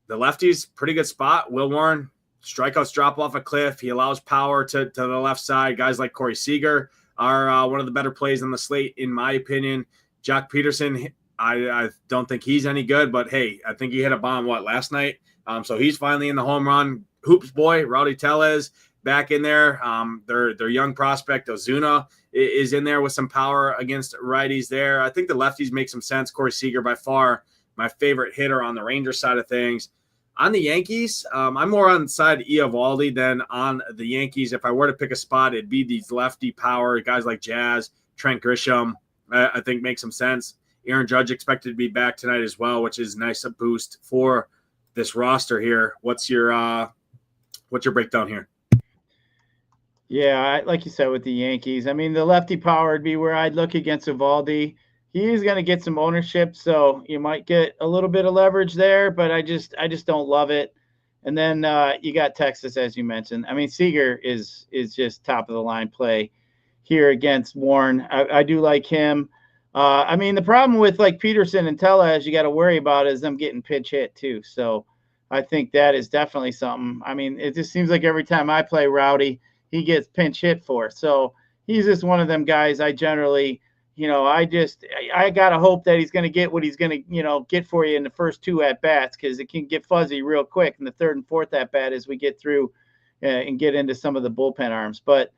The lefties, pretty good spot. Will Warren, strikeouts drop off a cliff. He allows power to the left side. Guys like Corey Seager are one of the better plays on the slate, in my opinion. Jock Peterson, I don't think he's any good, but hey, I think he hit a bomb, last night? So he's finally in the home run. Hoops boy, Rowdy Tellez back in there. Their young prospect, Ozuna, is in there with some power against righties there. I think the lefties make some sense. Corey Seager, by far, my favorite hitter on the Rangers side of things. On the Yankees, I'm more on the side of Eovaldi than on the Yankees. If I were to pick a spot, it'd be these lefty power guys like Jazz, Trent Grisham. I think makes some sense. Aaron Judge expected to be back tonight as well, which is nice a boost for this roster here. What's your breakdown here? Yeah, like you said with the Yankees, I mean the lefty power would be where I'd look against Eovaldi. He's going to get some ownership, so you might get a little bit of leverage there, but I just don't love it. And then you got Texas, as you mentioned. I mean, Seager is just top of the line play here against Warren. I do like him. I mean, the problem with like Peterson and Tellez you got to worry about is them getting pitch hit too. So I think that is definitely something. I mean, it just seems like every time I play Rowdy, he gets pinch hit for. So he's just one of them guys I generally I got to hope that he's going to get what he's going to, get for you in the first 2 at-bats, because it can get fuzzy real quick in the 3rd and 4th at-bat as we get through and get into some of the bullpen arms. But,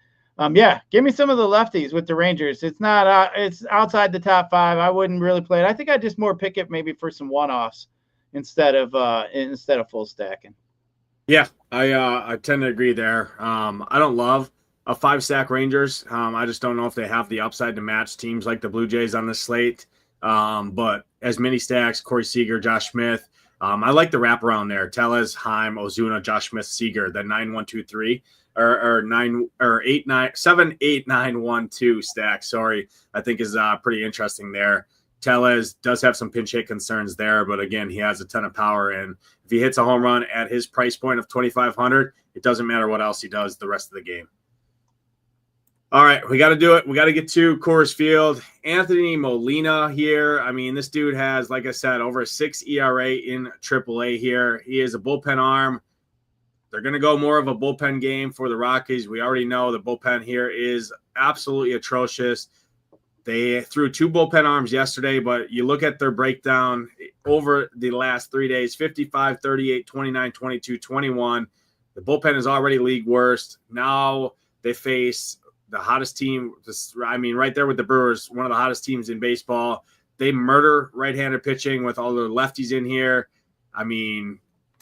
give me some of the lefties with the Rangers. It's not it's outside the top 5. I wouldn't really play it. I think I'd just more pick it maybe for some one-offs instead of full stacking. Yeah, I tend to agree there. I don't love a 5-stack Rangers. I just don't know if they have the upside to match teams like the Blue Jays on the slate. But as many stacks, Corey Seager, Josh Smith. I like the wraparound there. Tellez, Heim, Ozuna, Josh Smith, Seager, the 9-1-2-3 or 7-8-9-1-2 stack. Sorry, I think is pretty interesting there. Tellez does have some pinch hit concerns there, but again, he has a ton of power, and if he hits a home run at his price point of $2,500, it doesn't matter what else he does the rest of the game. All right, we got to do it. We got to get to Coors Field. Anthony Molina here. I mean, this dude has, like I said, over a 6 ERA in AAA here. He is a bullpen arm. They're going to go more of a bullpen game for the Rockies. We already know the bullpen here is absolutely atrocious. They threw 2 bullpen arms yesterday, but you look at their breakdown over the last 3 days, 55, 38, 29, 22, 21. The bullpen is already league worst. Now they face the hottest team, right there with the Brewers, one of the hottest teams in baseball. They murder right-handed pitching with all their lefties in here. I mean,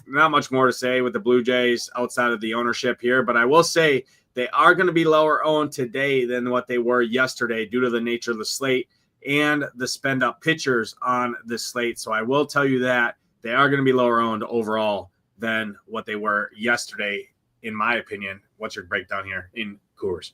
not much more to say with the Blue Jays outside of the ownership here, but I will say they are going to be lower owned today than what they were yesterday due to the nature of the slate and the spend-up pitchers on the slate. So I will tell you that they are going to be lower owned overall than what they were yesterday, in my opinion. What's your breakdown here in Coors?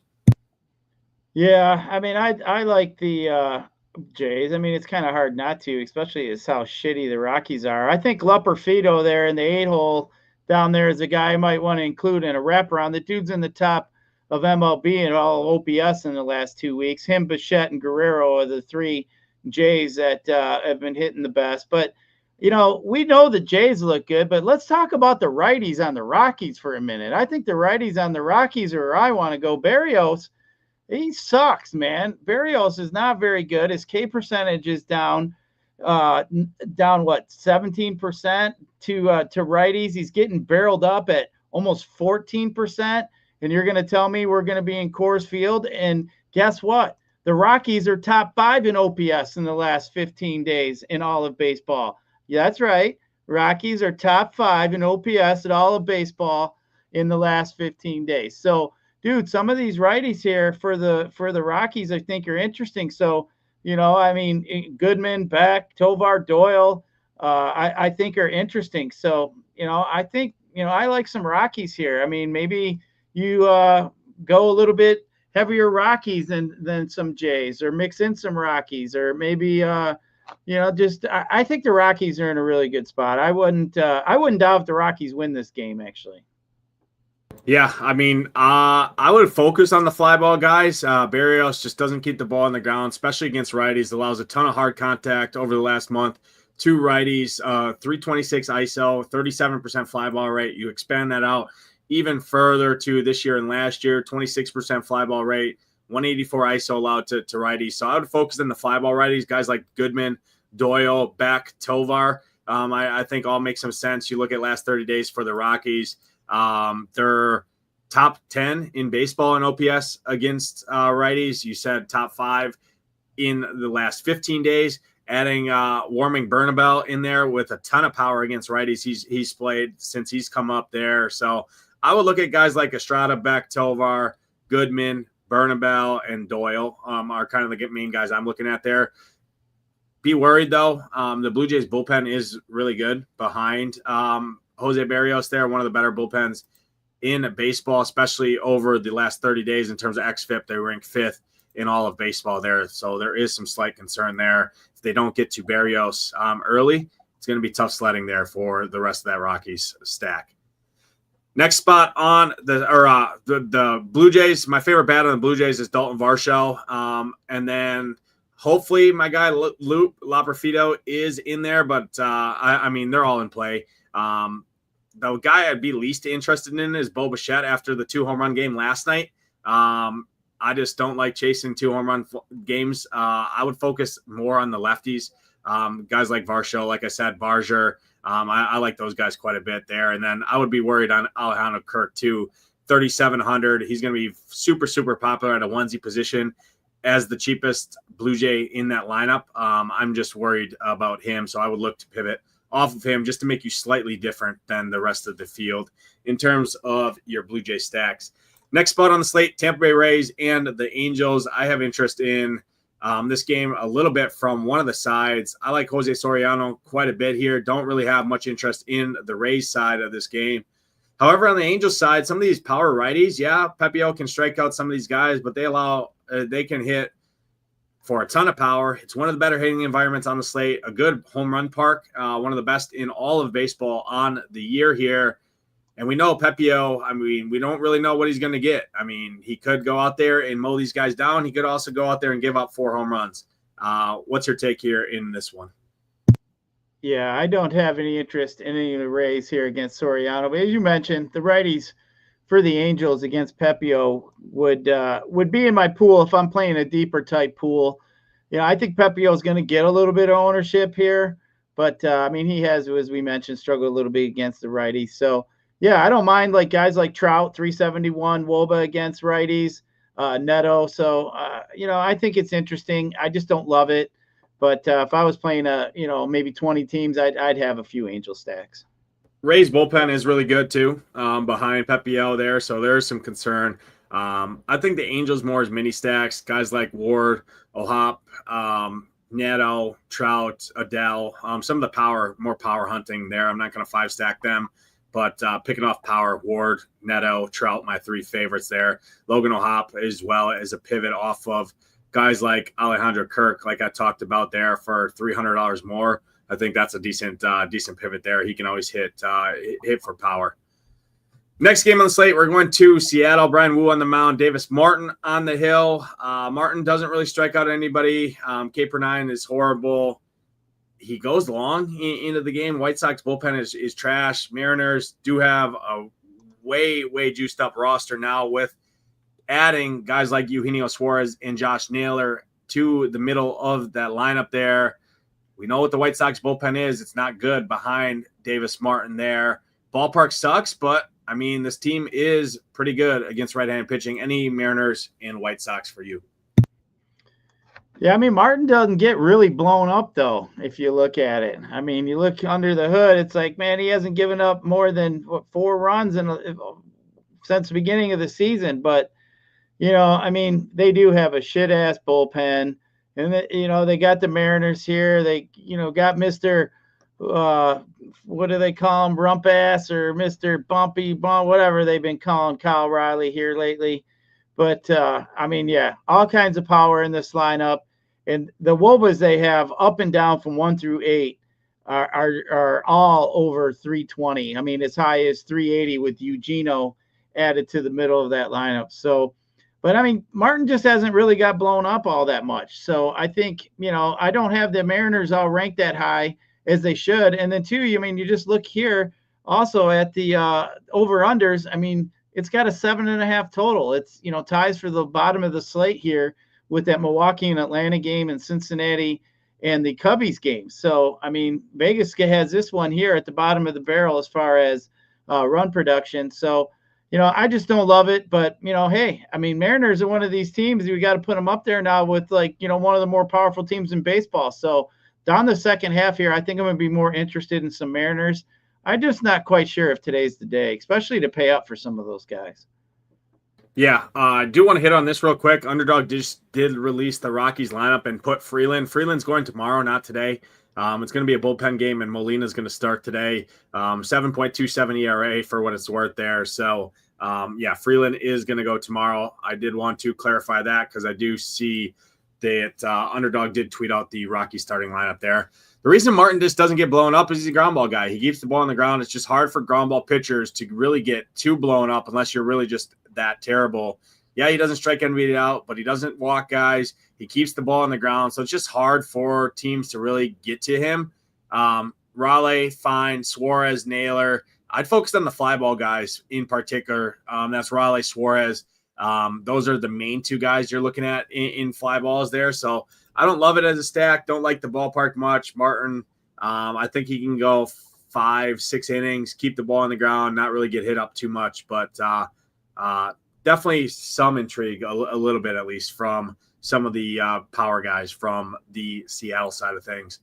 Yeah, I mean, I like the Jays. I mean, it's kind of hard not to, especially as how shitty the Rockies are. I think Luperfido there in the 8-hole down there is a guy I might want to include in a wraparound. The dude's in the top of MLB and all OPS in the last 2 weeks. Him, Bichette, and Guerrero are the 3 Jays that have been hitting the best. But, we know the Jays look good, but let's talk about the righties on the Rockies for a minute. I think the righties on the Rockies are where I want to go. Berrios, he sucks, man. Berrios is not very good. His K percentage is down what, 17% to righties. He's getting barreled up at almost 14%. And you're going to tell me we're going to be in Coors Field? And guess what? The Rockies are top 5 in OPS in the last 15 days in all of baseball. Yeah, that's right. Rockies are top 5 in OPS at all of baseball in the last 15 days. So, dude, some of these righties here for the Rockies I think are interesting. So, Goodman, Beck, Tovar, Doyle, I think are interesting. So, I think, I like some Rockies here. I mean, maybe you go a little bit heavier Rockies than some Jays, or mix in some Rockies, or maybe I think the Rockies are in a really good spot. I wouldn't doubt if the Rockies win this game, actually. Yeah, I mean, I would focus on the fly ball guys. Berrios just doesn't keep the ball on the ground, especially against righties. Allows a ton of hard contact over the last month. 2 righties, 326 ISO, 37% fly ball rate. You expand that out even further to this year and last year, 26% fly ball rate, 184 ISO allowed to righties. So I would focus on the fly ball righties, guys like Goodman, Doyle, Beck, Tovar. I think all make some sense. You look at last 30 days for the Rockies. They're top 10 in baseball in OPS against righties. You said top 5 in the last 15 days. Adding Warming Bernabel in there with a ton of power against righties. He's played since he's come up there. So I would look at guys like Estrada, Beck, Tovar, Goodman, Bernabel, and Doyle are kind of the main guys I'm looking at there. Be worried, though. The Blue Jays bullpen is really good behind Jose Berrios there, one of the better bullpens in baseball, especially over the last 30 days in terms of xFIP. They rank 5th in all of baseball there. So there is some slight concern there. If they don't get to Berrios early, it's going to be tough sledding there for the rest of that Rockies stack. Next spot on the Blue Jays, my favorite bat on the Blue Jays is Dalton Varsho. And then hopefully my guy Lupe Loperfido is in there, but I mean, they're all in play. The guy I'd be least interested in is Bo Bichette after the 2 home run game last night. I just don't like chasing 2 home run games. I would focus more on the lefties. Guys like Varsho, like I said, Barger. I like those guys quite a bit there. And then I would be worried on Alejandro Kirk too. 3,700. He's going to be super, super popular at a onesie position as the cheapest Blue Jay in that lineup. I'm just worried about him. So I would look to pivot off of him just to make you slightly different than the rest of the field in terms of your Blue Jay stacks. Next spot on the slate, Tampa Bay Rays and the Angels. I have interest in this game a little bit from one of the sides. I like Jose Soriano quite a bit here. Don't really have much interest in the Rays side of this game. However, on the Angels side, some of these power righties, Pepio can strike out some of these guys, but they can hit for a ton of power. It's one of the better hitting environments on the slate, a good home run park, one of the best in all of baseball on the year here. And we know Pepio, we don't really know what he's going to get. He could go out there and mow these guys down. He could also go out there and give up 4 home runs. What's your take here in this one? Yeah, I don't have any interest in any of the Rays here against Soriano. But as you mentioned, the righties for the Angels against Pepio would be in my pool if I'm playing a deeper type pool. I think Pepio is going to get a little bit of ownership here. But, he has, as we mentioned, struggled a little bit against the righties. So, yeah, I don't mind guys like Trout, 371, Woba against righties, Neto. So, I think it's interesting. I just don't love it. But if I was playing maybe 20 teams, I'd have a few Angel stacks. Ray's bullpen is really good too, behind Pepio there. So there's some concern. I think the Angels more as mini stacks, guys like Ward, O'Hop, Neto, Trout, Adele, some of the more power hunting there. I'm not going to 5-stack them. But picking off power, Ward, Neto, Trout, my 3 favorites there. Logan O'Hop as well as a pivot off of guys like Alejandro Kirk, like I talked about there, for $300 more. I think that's a decent pivot there. He can always hit for power. Next game on the slate, we're going to Seattle. Brian Wu on the mound, Davis Martin on the hill. Martin doesn't really strike out anybody. K per 9 is horrible. He goes long into the game. White Sox bullpen is trash. Mariners do have a way juiced up roster now with adding guys like Eugenio Suarez and Josh Naylor to the middle of that lineup there. We know what the White Sox bullpen is. It's not good behind Davis Martin there. Ballpark sucks, but this team is pretty good against right-handed pitching. Any Mariners and White Sox for you? Yeah, Martin doesn't get really blown up, though, if you look at it. You look under the hood, it's like, man, he hasn't given up more than 4 runs since the beginning of the season. But, they do have a shit-ass bullpen. And, they got the Mariners here. They, got Mr. What do they call him, Rump Ass or Mr. Bumpy Bump, whatever they've been calling Kyle Riley here lately. But, all kinds of power in this lineup. And the Wobas they have up and down from 1 through 8 are all over 320. As high as 380 with Eugenio added to the middle of that lineup. So, but, Martin just hasn't really got blown up all that much. So I think, I don't have the Mariners all ranked that high as they should. And then, too, you just look here also at the over-unders. It's got a 7.5 total. It's, ties for the bottom of the slate here with that Milwaukee and Atlanta game and Cincinnati and the Cubbies game. So, Vegas has this one here at the bottom of the barrel as far as run production. So, I just don't love it. But, hey, Mariners are one of these teams. We got to put them up there now with, one of the more powerful teams in baseball. So, down the second half here, I think I'm going to be more interested in some Mariners. I'm just not quite sure if today's the day, especially to pay up for some of those guys. Yeah, I do want to hit on this real quick. Underdog did release the Rockies lineup and put Freeland. Freeland's going tomorrow, not today. It's going to be a bullpen game, and Molina's going to start today. 7.27 ERA for what it's worth there. So, Freeland is going to go tomorrow. I did want to clarify that because I do see that Underdog did tweet out the Rockies starting lineup there. The reason Martin just doesn't get blown up is he's a ground ball guy. He keeps the ball on the ground. It's just hard for ground ball pitchers to really get too blown up unless you're really just that terrible. Yeah, he doesn't strike anybody out, but he doesn't walk guys. He keeps the ball on the ground. So it's just hard for teams to really get to him. Raleigh, fine. Suarez, Naylor. I'd focus on the fly ball guys in particular. That's Raleigh, Suarez, Those are the main two guys you're looking at in fly balls there. So I don't love it as a stack. Don't like the ballpark much. Martin, I think he can go 5-6 innings, keep the ball on the ground, not really get hit up too much, but definitely some intrigue, a little bit at least, from some of the power guys from the Seattle side of things.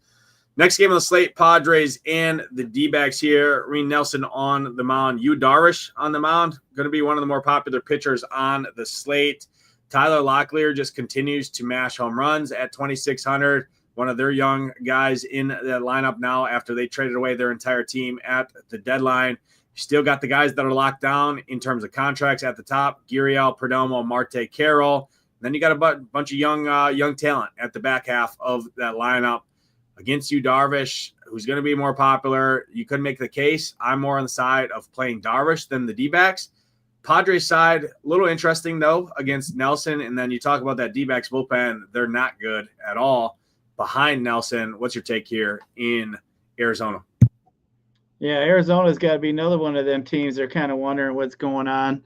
Next game on the slate, Padres and the Dbacks here. Reed Nelson on the mound. Yu Darvish on the mound. Going to be one of the more popular pitchers on the slate. Tyler Locklear just continues to mash home runs at 2,600. One of their young guys in the lineup now after they traded away their entire team at the deadline. Still got the guys that are locked down in terms of contracts at the top. Gurriel, Perdomo, Marte, Carroll. Then you got a bunch of young talent at the back half of that lineup. Against Yu Darvish, who's going to be more popular, you could make the case. I'm more on the side of playing Darvish than the D-backs. Padres side, a little interesting, though, against Nelson. And then you talk about that D-backs bullpen. They're not good at all. Behind Nelson, what's your take here in Arizona? Yeah, Arizona's got to be another one of them teams they're kind of wondering what's going on.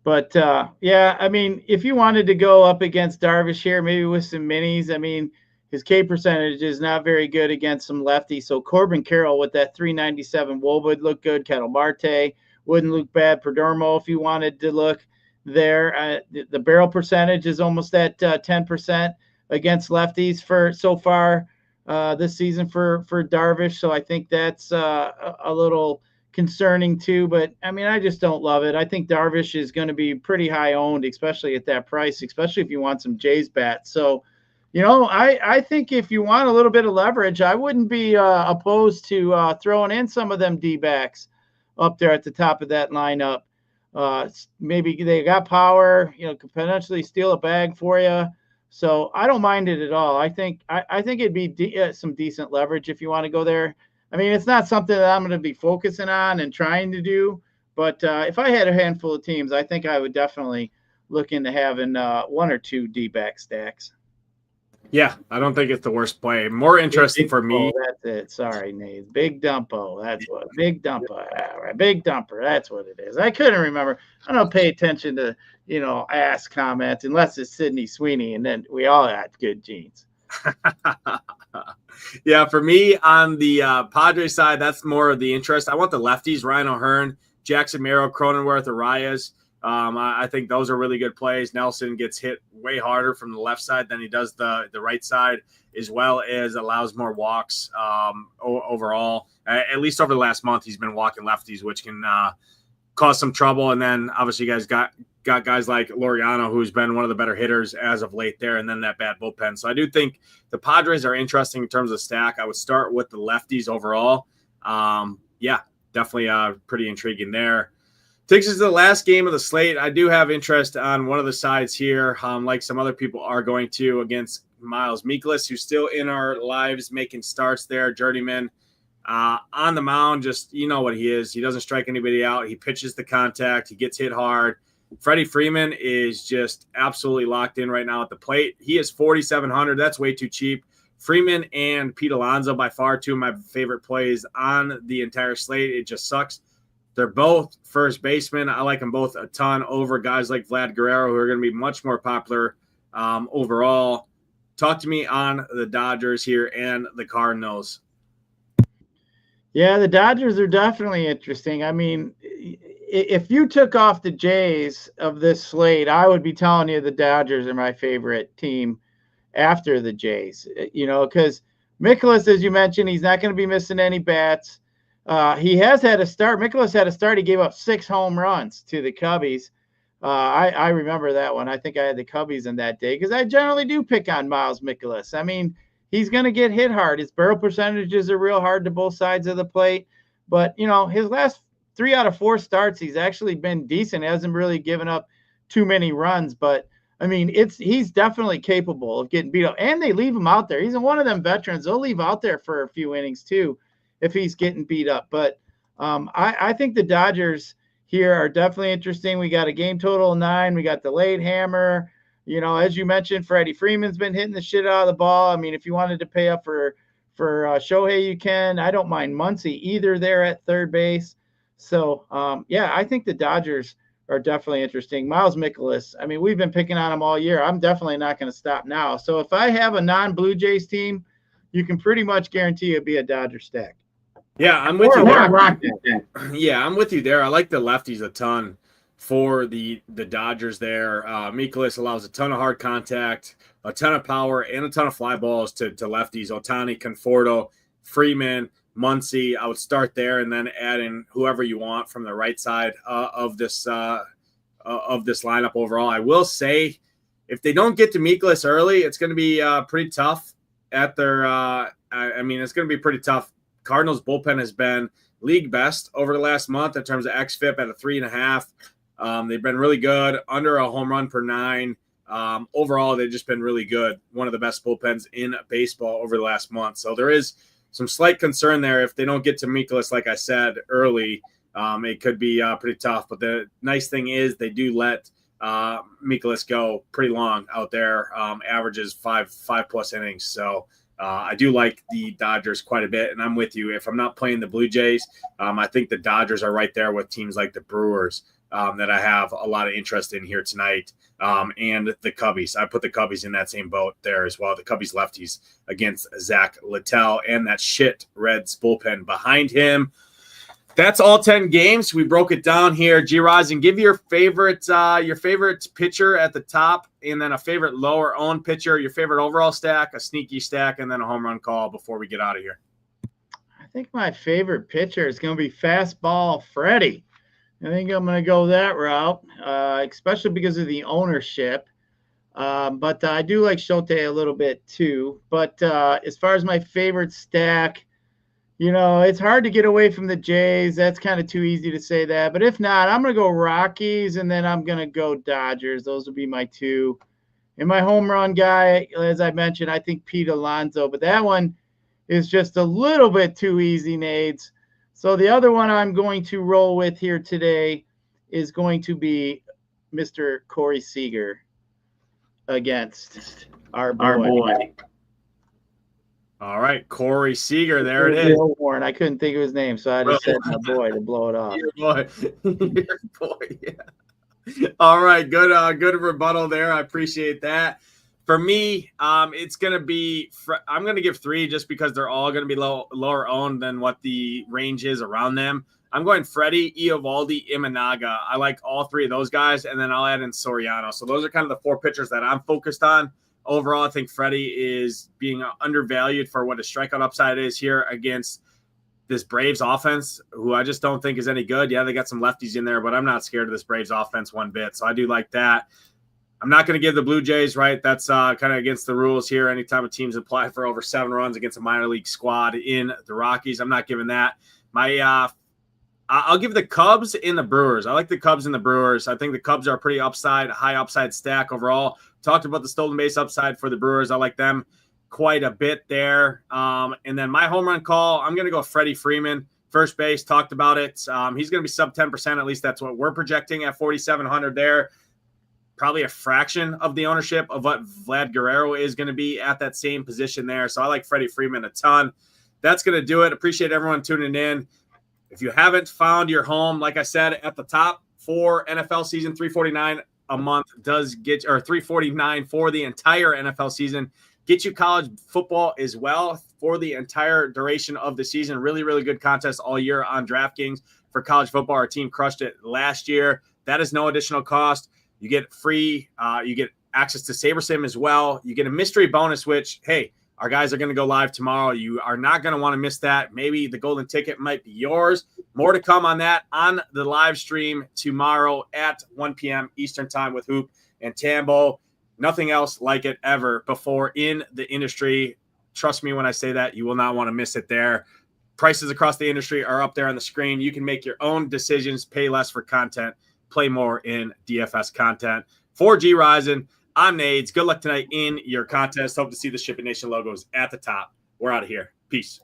But, yeah, I mean, if you wanted to go up against Darvish here, maybe with some minis, I mean, his K percentage is not very good against some lefties. So Corbin Carroll with that 397 WOBA would look good. Kettle Marte wouldn't look bad. Perdomo, if you wanted to look there. The barrel percentage is almost at 10% against lefties for so far this season for Darvish. So I think that's a little concerning too. But, I mean, I just don't love it. I think Darvish is going to be pretty high owned, especially at that price, especially if you want some Jays bats. So, you know, I think if you want a little bit of leverage, I wouldn't be opposed to throwing in some of them D-backs up there at the top of that lineup. Maybe they got power, you know, could potentially steal a bag for you. So I don't mind it at all. I think it'd be some decent leverage if you want to go there. I mean, it's not something that I'm going to be focusing on and trying to do. But if I had a handful of teams, I think I would definitely look into having one or two D-back stacks. Yeah, I don't think it's the worst play. More interesting for me. That's it. Sorry, Nate. Big Dumpo. That's what. Big Dumpo. All right. Big Dumper. That's what it is. I couldn't remember. I don't pay attention to, you know, ass comments unless it's Sidney Sweeney, and then we all got good genes. Yeah, for me on the Padres side, that's more of the interest. I want the lefties, Ryan O'Hearn, Jackson Merrill, Cronenworth, Arias. I think those are really good plays. Nelson gets hit way harder from the left side than he does the right side, as well as allows more walks overall. At least over the last month, he's been walking lefties, which can cause some trouble. And then obviously you guys got guys like Laureano, who's been one of the better hitters as of late there, and then that bad bullpen. So I do think the Padres are interesting in terms of stack. I would start with the lefties overall. Yeah, definitely pretty intriguing there. Takes us to the last game of the slate. I do have interest on one of the sides here, like some other people are going to, against Miles Mikolas, who's still in our lives making starts there, journeyman. On the mound, just you know what he is. He doesn't strike anybody out. He pitches the contact. He gets hit hard. Freddie Freeman is just absolutely locked in right now at the plate. He is 4,700. That's way too cheap. Freeman and Pete Alonso, by far two of my favorite plays on the entire slate. It just sucks. They're both first basemen. I like them both a ton over guys like Vlad Guerrero, who are going to be much more popular overall. Talk to me on the Dodgers here and the Cardinals. Yeah, the Dodgers are definitely interesting. I mean, if you took off the Jays of this slate, I would be telling you the Dodgers are my favorite team after the Jays, you know, because Mikolas, as you mentioned, he's not going to be missing any bats. He has had a start. Mikolas had a start. He gave up 6 home runs to the Cubbies. I remember that one. I think I had the Cubbies in that day because I generally do pick on Miles Mikolas. I mean, he's going to get hit hard. His barrel percentages are real hard to both sides of the plate. But, you know, his last 3 out of 4 starts, he's actually been decent. He hasn't really given up too many runs. But, I mean, he's definitely capable of getting beat up. And they leave him out there. He's one of them veterans. They'll leave out there for a few innings, too, if he's getting beat up. But I think the Dodgers here are definitely interesting. We got a game total of 9. We got the late hammer. You know, as you mentioned, Freddie Freeman's been hitting the shit out of the ball. I mean, if you wanted to pay up for Shohei, you can. I don't mind Muncy either there at third base. So, yeah, I think the Dodgers are definitely interesting. Miles Mikolas, I mean, we've been picking on him all year. I'm definitely not going to stop now. So if I have a non-Blue Jays team, you can pretty much guarantee it'll be a Dodger stack. Yeah, I'm with you there. Yeah, I'm with you there. I like the lefties a ton for the Dodgers there. Mikolas allows a ton of hard contact, a ton of power, and a ton of fly balls to lefties. Ohtani, Conforto, Freeman, Muncy. I would start there and then add in whoever you want from the right side of this lineup overall. I will say, if they don't get to Mikolas early, it's going to be pretty tough at their it's going to be pretty tough. Cardinals bullpen has been league best over the last month in terms of xFIP at a 3.5. They've been really good, under a home run per 9. Overall, they've just been really good. One of the best bullpens in baseball over the last month. So there is some slight concern there. If they don't get to Mikolas, like I said, early, it could be pretty tough. But the nice thing is they do let Mikolas go pretty long out there, averages five plus innings. So I do like the Dodgers quite a bit, and I'm with you. If I'm not playing the Blue Jays, I think the Dodgers are right there with teams like the Brewers that I have a lot of interest in here tonight, and the Cubbies. I put the Cubbies in that same boat there as well. The Cubbies lefties against Zach Littell and that shit Reds bullpen behind him. That's all 10 games. We broke it down here. Gyiraszin, give your favorite pitcher at the top, and then a favorite lower owned pitcher, your favorite overall stack, a sneaky stack, and then a home run call before we get out of here. I think my favorite pitcher is going to be fastball Freddie. I think I'm going to go that route, especially because of the ownership. But I do like Shote a little bit too. But as far as my favorite stack, it's hard to get away from the Jays. That's kind of too easy to say that. But if not, I'm going to go Rockies, and then I'm going to go Dodgers. Those would be my two. And my home run guy, as I mentioned, I think Pete Alonso. But that one is just a little bit too easy, Nades. So the other one I'm going to roll with here today is going to be Mr. Corey Seager against our boy. All right, Corey Seager, there it is. Warren. I couldn't think of his name, so I just said my boy to blow it off. Your boy, yeah. All right, good rebuttal there. I appreciate that. For me, it's going to be I'm going to give 3 just because they're all going to be lower owned than what the range is around them. I'm going Freddie, Eovaldi, Imanaga. I like all 3 of those guys, and then I'll add in Soriano. So those are kind of the 4 pitchers that I'm focused on. Overall, I think Freddie is being undervalued for what his strikeout upside is here against this Braves offense, who I just don't think is any good. Yeah, they got some lefties in there, but I'm not scared of this Braves offense one bit. So I do like that. I'm not going to give the Blue Jays, right? That's kind of against the rules here. Anytime a team's applied for over 7 runs against a minor league squad in the Rockies, I'm not giving that. I'll give the Cubs and the Brewers. I like the Cubs and the Brewers. I think the Cubs are a pretty high upside stack overall. Talked about the stolen base upside for the Brewers. I like them quite a bit there. And then my home run call, I'm going to go Freddie Freeman, first base. Talked about it. He's going to be sub 10%. At least that's what we're projecting at 4,700 there. Probably a fraction of the ownership of what Vlad Guerrero is going to be at that same position there. So I like Freddie Freeman a ton. That's going to do it. Appreciate everyone tuning in. If you haven't found your home, like I said at the top, for NFL season, $349 a month does get, or $349 for the entire NFL season, get you college football as well for the entire duration of the season. Really, really good contest all year on DraftKings for college football. Our team crushed it last year. That is no additional cost. You get free, you get access to SaberSim as well. You get a mystery bonus, which, hey, our guys are going to go live tomorrow. You are not going to want to miss that. Maybe the golden ticket might be yours. More to come on that on the live stream tomorrow at 1 p.m. Eastern time with Hoop and Tambo. Nothing else like it ever before in the industry. Trust me when I say that. You will not want to miss it there. Prices across the industry are up there on the screen. You can make your own decisions, pay less for content, play more in DFS content. For Gyiraszin, I'm Nades. Good luck tonight in your contest. Hope to see the SHIPIT Nation logos at the top. We're out of here. Peace.